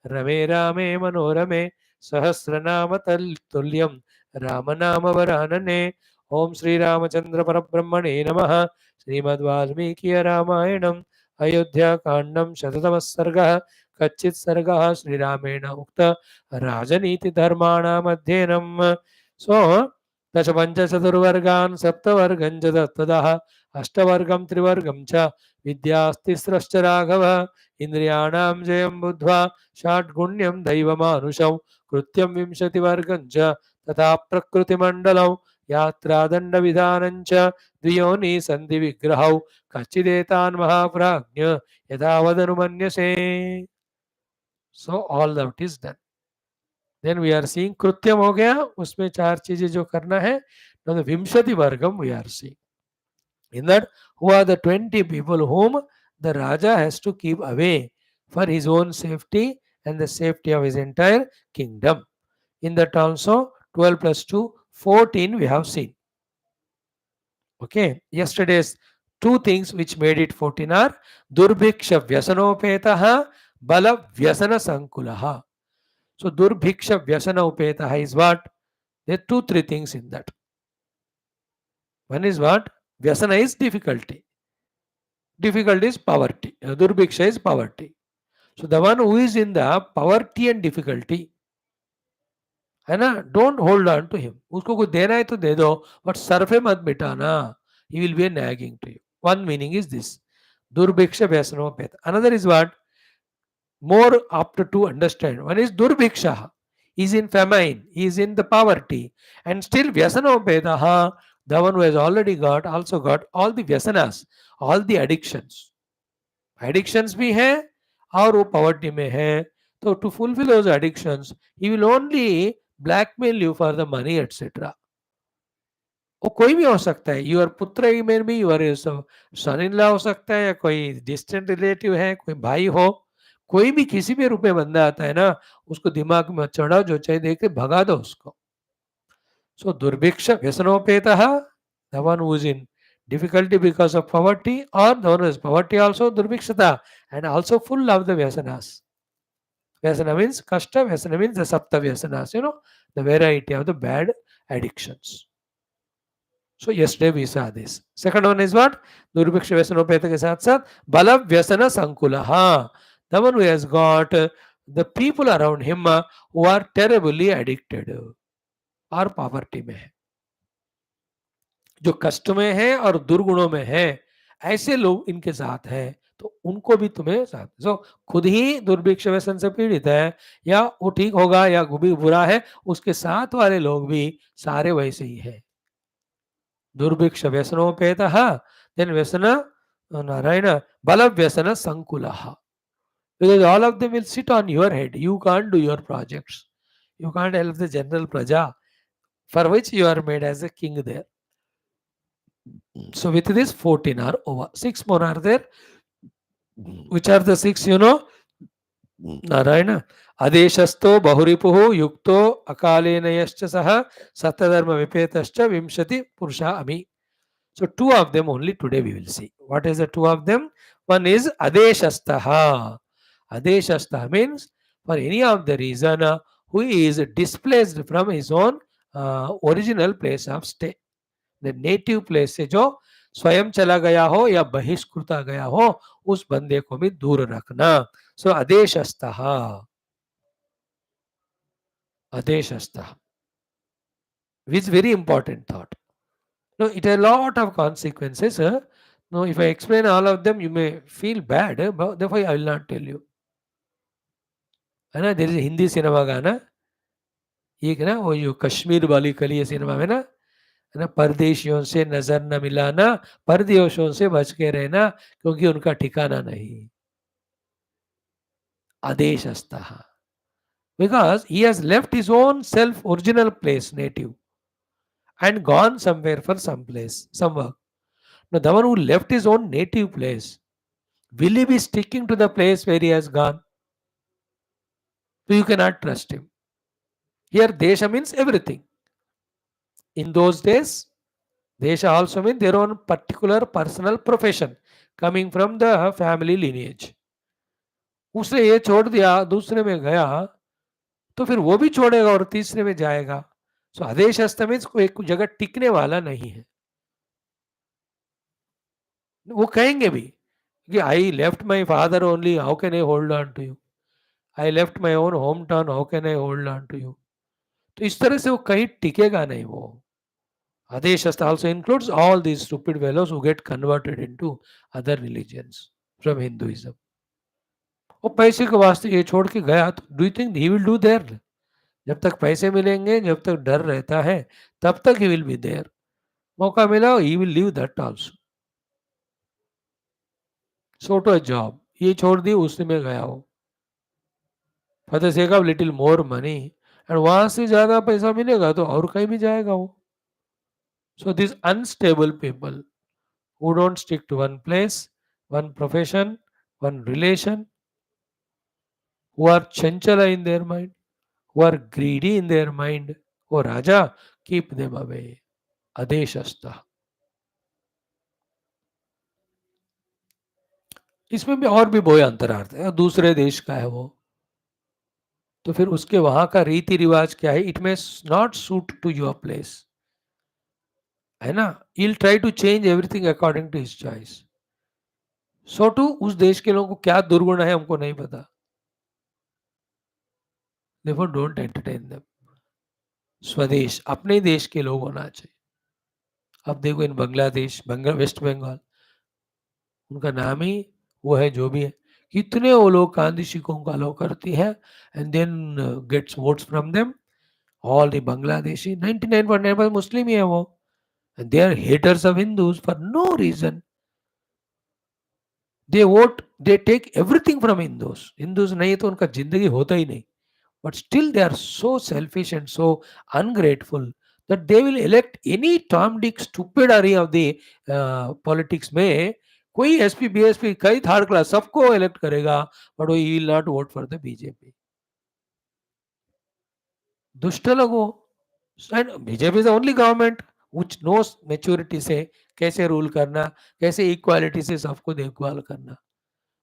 रमे रामे मनोरमे सहस्रनाम तुल्यं रामनाम वरानने। ओम श्री रामचंद्र परब्रह्मणे नमः। श्रीमद्वाल्मीकि रामायणम् अयोध्या कांडम शततमः सर्गः। कच्चित् सर्गः श्रीरामेण उक्त राजनीति धर्माणाम् अध्ययनम्। सो दश पंच चतुर्वर्गान् सप्तवर्गं च दत्तदः अष्टवर्गं त्रिवर्गं च विद्यास्तिस्रश्च राघव। इंद्रियाणां जयं बुद्ध्वा षाड्गुण्यं दैवमानुषं कृत्यं विंशतिवर्गं च तथा प्रकृतिमण्डलौ यात्रादण्डविधानं च द्वियोनि सन्धि विग्रहौ कच्चिदेतान् महाप्राज्ञ यथा वदनुमन्यसे। So all that is done. Then we are seeing krityam हो गया, उसमें 4 चीजें जो करना है। Now the vimshati vargam we are seeing in that who are the 20 people whom the Raja has to keep away for his own safety and the safety of his entire kingdom. In that also 12 plus 2, 14 we have seen. Okay, yesterday's 2 things which made it 14 are Durbhiksha Vyasanopetaha Bala Vyasana Sankulaha. So Durbhiksha Vyasanopetaha is what? There are 2-3 things in that. One is what? Vyasana is difficulty. Difficulty is poverty. Durbhiksha is poverty. So the one who is in the poverty and difficulty, है ना, don't hold on to him. उसको कुछ देना है तो दे दो, but sir पे मत बिठाना. He will be nagging to you. One meaning is this. Durbhiksha Vyasanopeta. Another is what? More apt to understand. One is Durbhiksha. He is in famine. He is in the poverty. And still Vyasanopeta, the one who has already got, also got all the Vyasanas, all the addictions. Addictions भी हैं और वो poverty में है. So to fulfill those addictions, he will only blackmail you for the money, etc. वो कोई भी हो सकता है. योर पुत्र में भी योर सन इन लॉ हो सकता है, या कोई डिस्टेंट रिलेटिव है, कोई भाई हो, कोई भी किसी भी रूप में बंदा आता है ना, उसको दिमाग में चढ़ाओ, जो चाहिए देख के भगा दो उसको. सो दुर्भिक्ष व्यसनोपेतः, the one who is in difficulty because of poverty, or the one who has poverty also durvikshata, and also full of the vyasanas. Vyasana means kashta, vyasana means the sapta vyasanas, the variety of the bad addictions. So yesterday we saw this. Second one is what? Durbiksha Vyasanopeta ke saath saath Bala Vyasana Sankulaha. The one who has got the people around him who are terribly addicted और poverty में है, जो कष्ट में है और दुर्गुणों में है, ऐसे लोग इनके साथ हैं, तो उनको भी तुम्हें साथ. सो खुद ही दुर्भिक्ष व्यसन से पीड़ित है, या वो ठीक होगा या बुरा है, उसके साथ वाले लोग भी सारे वैसे ही है. दुर्भिक्ष व्यसनोपेतः, then व्यसन नारायण बल व्यसन संकुलः, because all of them will sit on your head. You can't do your projects. You can't help the general praja for which you are made as a king there. So with this 14 are over. 6 more are there. Which are the 6, you know? Narayan अदेशस्थो बहुरिपुः युक्तो अकालेन यश्च सः सत्यधर्म विपेतश्च विंशति पुरुषा अमी. So two of them only today we will see. What is the two of them? One is adeshastha. Adeshastha means for any of the reason who is displaced from his own original place of stay. The native place से जो स्वयं चला गया हो या बहिष्कृता गया हो उस बंदे को भी दूर रखना. So adeshastha. Adeshastha. Which is very important thought. No, it has a lot of consequences. No, if I explain all of them, you may feel bad, but therefore I will not tell you. है ना, there is a Hindi cinema गाना एक ना, वो जो कश्मीर वाली कली cinema में ना, है ना, परदेशियों से नजर न मिलाना, परदेशियों से बच के रहना क्योंकि उनका ठिकाना नहीं. आदेश अस्ता, because he has left his own self original place native and gone somewhere for some place, some work. Now the one who left his own native place, will he be sticking to the place where he has gone? So you cannot trust him. Here desha means everything. In those days, desha also means their own particular personal profession coming from the family lineage. उसने ये छोड़ दिया, दूसरे में गया, तो फिर वो भी छोड़ेगा और तीसरे में जाएगा. सो आदेश हस्त मीन्स कोई एक जगह टिकने वाला नहीं है. वो कहेंगे भी कि I left my father only, how can I hold on to you. I left my own home town, how can I hold on to you. तो इस तरह से वो कहीं टिकेगा नहीं. वो Adeshasta also includes all these stupid fellows who get converted into other religions from Hinduism. वो पैसे के वास्ते ये छोड़ के गया, तो do you think he will do their? जब तक पैसे मिलेंगे, जब तक डर रहता है, तब तक ही विल बी देयर. मौका मिला, he will leave that also. So to a job, ये छोड़ दी, उसी में गया हो for the sake of little more money, and वहां से ज्यादा पैसा मिलेगा तो और कहीं भी जाएगा वो. So this unstable people who don't stick to one place, one profession, one relation, who are chanchala in their mind, who are greedy in their mind, oh Raja, keep them away. Adeshasta. इसमें भी और भी बहुत अंतरार्थ है. दूसरे देश का है वो, तो फिर उसके वहां का रीति रिवाज क्या है? It may not suit to your place, है ना. He'll try to change everything according to his choice. So to उस देश के लोगों को क्या दुर्गुण है हमको नहीं पता. Therefore don't entertain them. स्वदेश, अपने देश के लोग होना चाहिए. अब देखो इन बांग्लादेश, वेस्ट बंगाल, उनका नाम ही वो है जो भी है. कितने वो लोग कांदी सिखों को अलाउ करती है and then gets votes from them. All the Bangladeshi 99.9% मुस्लिम ही है वो, and they are haters of Hindus for no reason. They vote, they take everything from Hindus. Hindus नहीं तो उनका जिंदगी होता ही नहीं. But still they are so selfish and so ungrateful that they will elect any Tom Dick stupidary of the politics में. कोई SP BSP कई third class सबको इलेक्ट करेगा, बट वो will not vote for the BJP. दुष्ट लोग वो. And BJP is only government which knows maturity से कैसे रूल करना, कैसे इक्वालिटी से सबको देखभाल करना,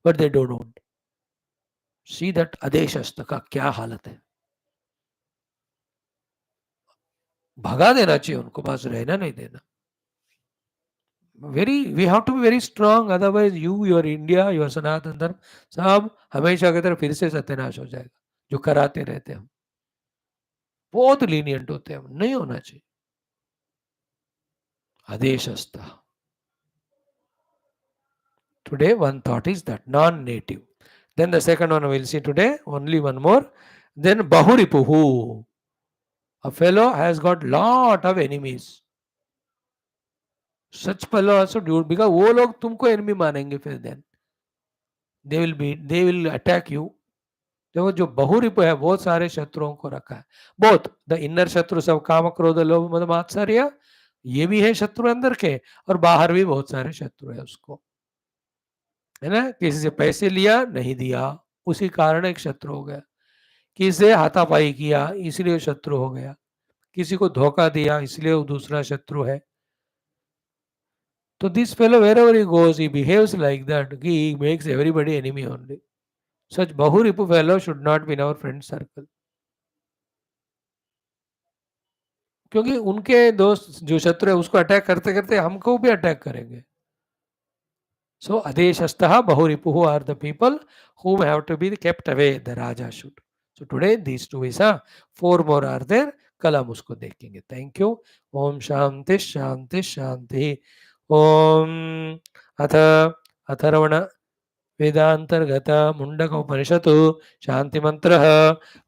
but they don't want. See that आदेश हस्त का क्या हालत है. भगा देना चाहिए उनको, पास रहना नहीं देना. Very, we have to be very strong, otherwise you, your India, your Sanatan Dharma सब हमेशा की तरह फिर से सत्यानाश हो जाएगा. जो कराते रहते हैं हम, बहुत लीनियंट होते हैं हम, नहीं होना चाहिए. आदेशस्थ. Today one thought is that non-native. Then the second one we will see today, only one more. Then bahuripuhu. A fellow has got lot of enemies. Such fellow also dude, because वो लोग तुमको enemy मानेंगे फिर. Then they will attack you. देखो जो बहुरिपु है बहुत सारे शत्रुओं को रखा है, बहुत द इनर शत्रु सब काम क्रोध लोभ मद मात्सर्य, ये भी है शत्रु अंदर के, और बाहर भी बहुत सारे शत्रु है उसको, है ना। किसी से पैसे लिया नहीं दिया, उसी कारण एक शत्रु हो गया। किसी से हाथापाई किया इसलिए शत्रु हो गया, किसी को धोखा दिया इसलिए वो दूसरा शत्रु है। तो this fellow wherever he goes he behaves like that, he makes everybody enemy only. Such bahuripu fellow should not be in our friend circle, क्योंकि उनके दोस्त जो शत्रु है उसको अटैक करते करते हमको भी अटैक करेंगे। So adeshastha bahuripuhu are the people whom have to be kept away, the Raja should. So today these two is 4 more are there, कल हम उसको देखेंगे। Thank you. ओम शांति शांति शांति। ओम अथ अथर्वण वेदांतर्गत मुंडक उपनिषत् शांति मंत्र।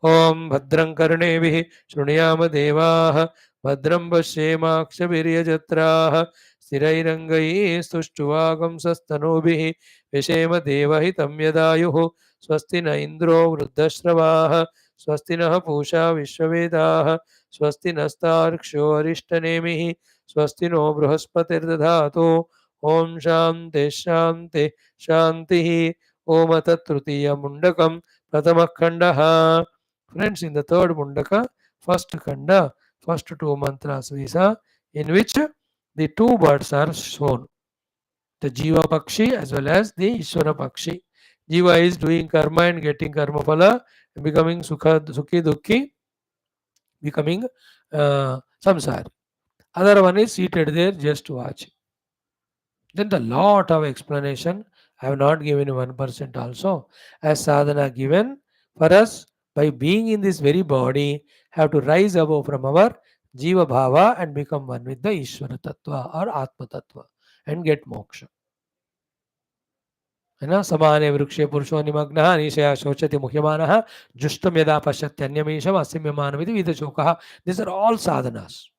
ओम भद्रं कर्णेभिः शृणुयाम देवाः, भद्रं पश्येमाक्षभिर्यजत्राः, स्थिरैरङ्गैः स्तुष्ट्वागंसस्तनूभिः, विषेम देवहितं यदायुः। स्वस्ति न इन्द्रो वृद्धश्रवाः, स्वस्ति नः पूषा विश्ववेदाः, स्वस्ति नस्तार्क्ष्यो अरिष्टनेमिः, स्वस्ति नो बृहस्पतिर्दधातु। ओम शांति शांति शांति। ओम तत्तृतीय मुंडकम प्रथम खंड। Friends, in the third mundaka, first khanda, first two mantras visa, in which the two birds are shown, the Jiva Pakshi as well as the Ishvara Pakshi. Jiva is doing karma and getting karma phala, becoming sukhi dukhi, becoming samsari. Other one is seated there just watching. Then the lot of explanation I have not given 1% also, as sadhana given for us by being in this very body, have to rise above from our Jiva Bhava and become one with the Ishvara Tattva or Atma Tattva and get moksha. है ना। समाने वृक्षे पुरुषो निमग्नः निशया शोचति मुह्यमानः जुष्टं यदा पश्यत्यन्यमीशम् अस्मिमानमिति विदशोकः। These are all sadhanas.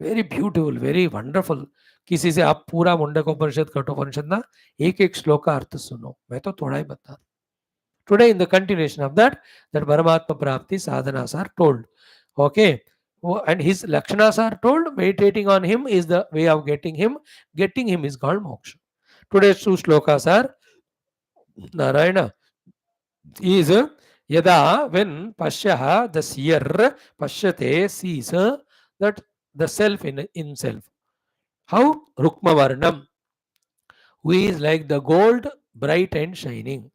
Very beautiful, very wonderful. किसी से आप पूरा मुंडकोपनिषद कठोपनिषद ना एक एक श्लोक का अर्थ सुनो, मैं तो थोड़ा ही बता। Today in the continuation of that परमात्मा प्राप्ति sadhanas are told, okay, and his lakshanas are told. Meditating on him is the way of getting him is called moksha. Today's two shlokas are Narayana is yada, when pashyah, the seer, pashyate, sees that the self in himself. How? Rukma Varnam, who is like the gold, bright and shining.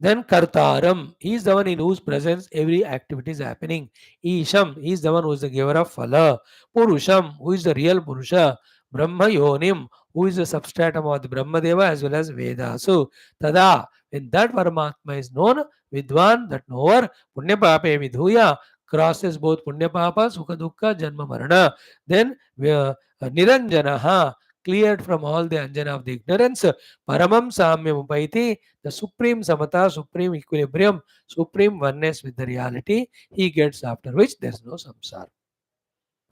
Then Kartaram, he is the one in whose presence every activity is happening. Isham, he is the one who is the giver of Phala. Purusham, who is the real Purusha. Brahma Yonim, who is the substratum of the Brahmadeva as well as Vedasu. Tada, when that Paramatma is known, Vidwan, that knower, Punya Pape Vidhuya, crosses both Punya Papa, Sukha Dukkha, Janma Marana. Then Niranjanaha, cleared from all the anjana of the ignorance, Paramam Samyam Upaiti, the supreme samatha, supreme equilibrium, supreme oneness with the reality, he gets, after which there is no samsara.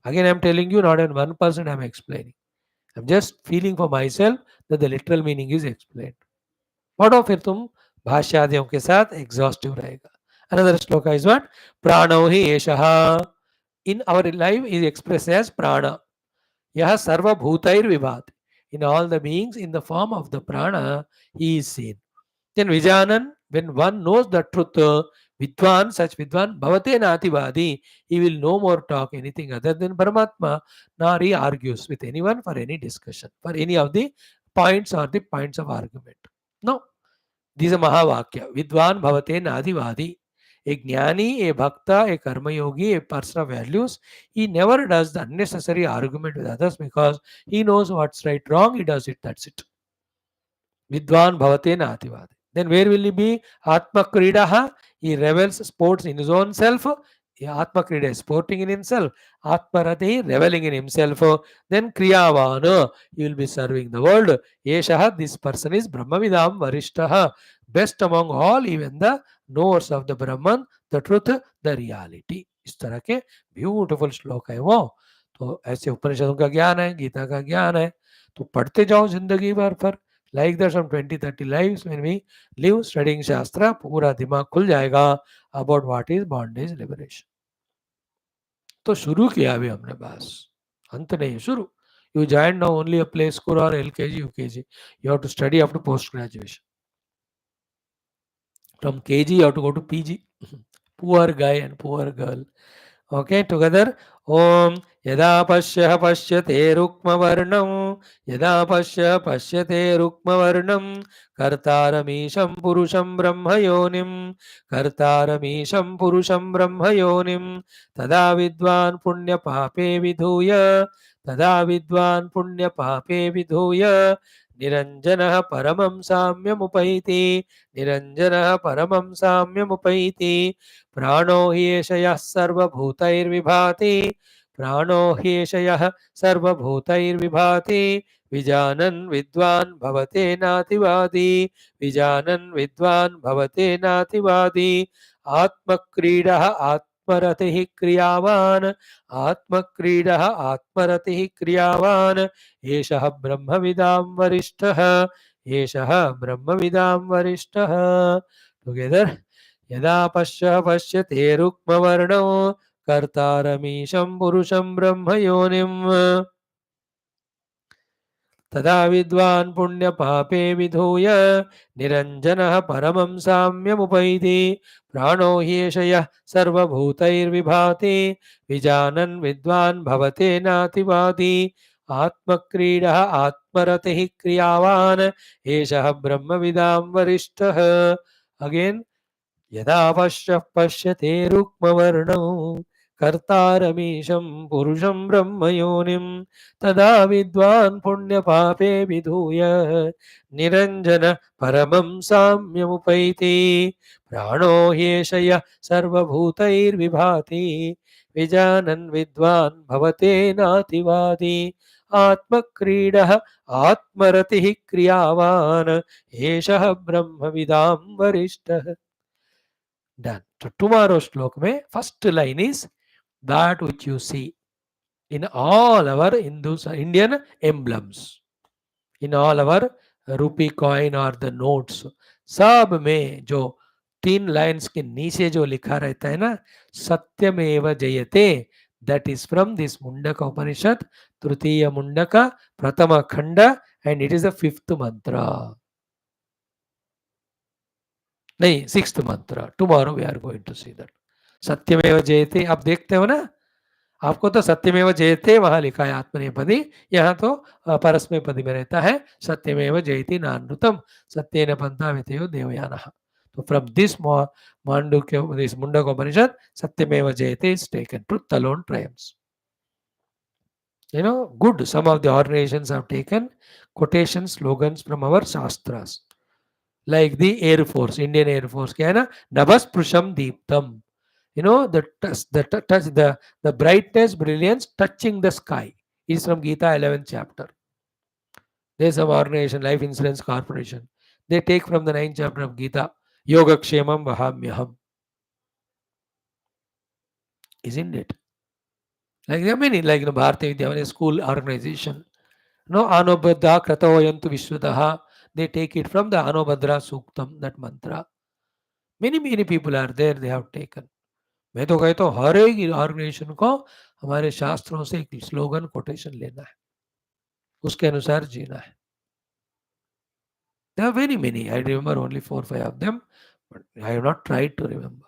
Again, I am telling you, not in 1% I am explaining. I am just feeling for myself that the literal meaning is explained. पढ़ो फिर तुम भाष्यादियों के साथ exhaustive रहेगा. Another shloka is what? Prano hi eshaha. In our life is expressed as prana. Yaha sarva bhutair vibhat. In all the beings, in the form of the prana, he is seen. Then Vijanan, when one knows the truth, Vidwan, such Vidwan, Bhavate Nativadi, he will no more talk anything other than Paramatma, nor he argues with anyone for any discussion, for any of the points or the points of argument. No, this is a Mahavakya. Vidwan Bhavate Nadivadi. A Jnani, a Bhakta, a Karma Yogi, a person of values, he never does the unnecessary argument with others because he knows what's right, wrong, he does it, that's it. Vidwan Bhavate Nativadi. Then where will he be? Atma Kridaha, he revels, sports in his own self. Atma Krida is sporting in himself. Atma Rati, reveling in himself. Then Kriyavana, he will be serving the world. Yeshaha, this person is Brahmavidam Varishtaha, best among all, even the knowers of the Brahman, the truth, the reality. इस तरह के beautiful श्लोक है वो। तो ऐसे उपनिषदों का ज्ञान है, गीता का ज्ञान है, तो पढ़ते जाओ जिंदगी भर पर, Like that, some 20-30 lives when we live studying Shastra, पूरा दिमाग खुल जाएगा about what is bondage liberation. तो शुरू किया अभी हमने बस, अंत नहीं, शुरू. You join now only a play school or LKG, UKG. You have to study up to post graduation. From KG you have to go to PG. Poor guy and poor girl. Okay, together. Om Yada Pashya Pashyate Rukmavarnam Yada Pashya Pashyate Rukmavarnam Kartaramisham Purusham Brahmayonim Kartaramisham Purusham Brahmayonim Tada Vidwan Punya Pape Vidhuya Tada Vidwan Punya Pape Vidhuya Niranjana Paramam Samyamupaiti Niranjana Paramam Samyamupaiti प्राणो हि एषयः सर्वभूतैर्विभाति प्राणो हि एषयः सर्वभूतैर्विभाति विजानन् विद्वान् भवते नातिवादी विजानन् विद्वान् भवते नातिवादी आत्मक्रीडः आत्मरतिः क्रियावान् आत्मक्रीडः आत्मरतिः क्रियावान् एषः ब्रह्मविदां वरिष्ठः एषः ब्रह्मविदां वरिष्ठः. टुगेदर. यदा पश्यते रुक्मवर्णो कर्तारमीशं पुरुषं ब्रह्मयोनिम् तदा विद्वान् पुण्यपापे विधूय निरञ्जनः परमं साम्यमुपैति प्राणो हि एषयः सर्वभूतैर्विभाति विजानन् विद्वान् भवते नातिवादी आत्मक्रीडः आत्मरतिः क्रियावान् एषः ब्रह्मविदां वरिष्ठः. अगेन. यदा पश्यते रुक्मवर्णौ कर्तारमीशं पुरुषं ब्रह्मयोनिं तदा विद्वान् पुण्यपापे विधूय निरञ्जन परमं साम्यमुपैति प्राणो ह्येषयः सर्वभूतैर्विभाति विजानन् विद्वान् भवते नातिवादी आत्मक्रीडः आत्मरतिः क्रियावान् एषः ब्रह्मविदां वरिष्ठः. Done. So tomorrow's श्लोक में first line is that which you see in all our Hindus, Indian emblems, in all our rupee coin or the notes, सब में जो 3 लाइन्स के नीचे जो लिखा रहता है ना, सत्यमेव जयते, that is from this Mundaka Upanishad, तृतीय मुंडका प्रथम खंड, and it is the 5th mantra. नहीं, 6th मंत्र. Tomorrow we are going to see that. सत्यमेव जयते. आप देखते हो ना, आपको तो सत्यमेव जयते वहां लिखा है आत्मनेपदी, यहाँ तो परस्मैपदी में रहता है सत्यमेव जयति नानृतम सत्येन पंथा वितयो देवयानः. तो from this Mandukya, this Mundakopanishad, सत्यमेव जयते is taken. Truth alone triumphs. You know, good. Some of the organizations have taken quotation slogans from our shastras. Like the Air Force, Indian Air Force, क्या है ना, नभस्पृशम Deeptam. You know, the brightness, brilliance touching the sky is from Geetha 11th chapter. There's some organization, Life Insurance Corporation. They take from the 9th chapter of Geetha, Yoga Kshemam Vahamyaham. Isn't it? Like there are many, like Bharati Vidya school organization. No, Anobhadra Krataoyantu Vishwataha. They take it from the Anobhadra Suktam, that mantra. Many people are there, they have taken. मैं तो कहता हूँ हर एक organisation को हमारे शास्त्रों से एक स्लोगन कोटेशन लेना है, उसके अनुसार जीना है. There are very many. I remember only 4-5 of them, but I have not tried to remember.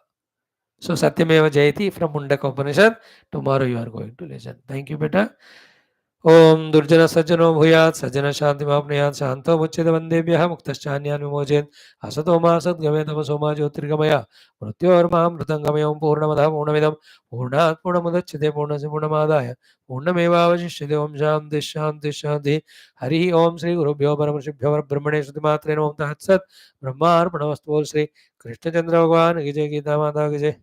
So Satyameva Jayati from Mundaka Upanishad. Tomorrow you are going to listen. Thank you, beta. ओम दुर्जन सज्जनो भूयात् सज्जन शांति मापनुयात् शांतो मुच्यते वन्देभ्यः मुक्तश्चान्यान् विमोचयेत् असतो मा सद्गमय तमसो मा ज्योतिर्गमय मृत्योर्मामृतं गमयं पूर्णमदः पूर्णमिदं पूर्णात् पूर्णमुदच्यते पूर्णस्य पूर्णमादाय पूर्णमेवावशिष्यते. ओम शांति शांति शांति. हरि ओम श्री गुरुभ्यो परमर्षिभ्यो परब्रह्मणे श्रुतिमात्रे नमः. तत्सत्. ब्रह्मार्पणमस्तु. श्री कृष्णचंद्र भगवान की जय, गीता माता की जय,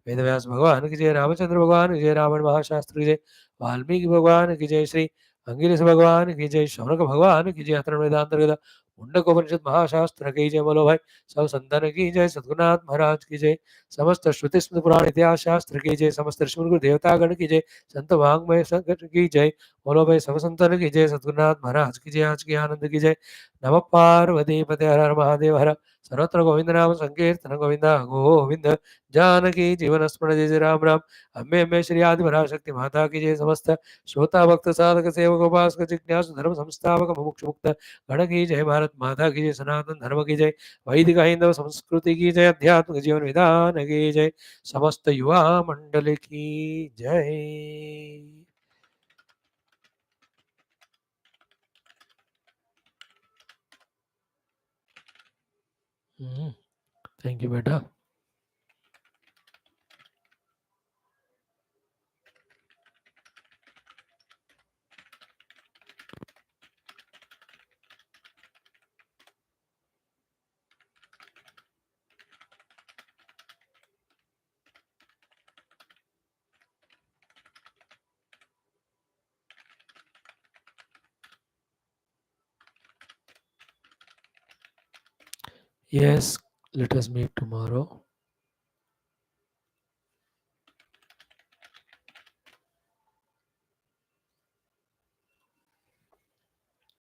वेदव्यास भगवान की जय, रामचंद्र भगवान की जय, रावण महाशास्त्री की जय, वाल्मीकि भगवान की जय, श्री अंगिरस भगवान की जय, शौनक भगवान की जय, अथर्ववेदांतर्गत मुंडक उपनिषद महाशास्त्र की जय। बोलो भाई सब संतान की जय। सद्गुरुनाथ महाराज की जय। समस्त श्रुति स्मृति पुराण इतिहास शास्त्र की जय। समस्त ऋषि मुनि देवतागण की जय। संत वाङ्मय संगत की जय। बोलो भाई सब संतान की जय। सद्गुरुनाथ महाराज की जय। आज की आनंद की जय। नमः पार्वती पते हर हर महादेव हर। सर्वत्र गोविंद नाम संकीर्तन गोविंद गोविंद। जानकी जीवन स्मरण जय जय राम राम। अम्बे अम्बे श्री आदि पराशक्ति माता की जय। समस्त श्रोता भक्त साधक सेवक उपासक जिज्ञासु धर्म संस्थापक मुमुक्षु मुक्त गण की जय। भारत माता की जय। सनातन धर्म की जय। वैदिक हिंदव संस्कृति की जय। अध्यात्मिक जीवन विधान की जय। समस्त युवा मंडल की जय। थैंक यू बेटा। Yes, let us meet tomorrow.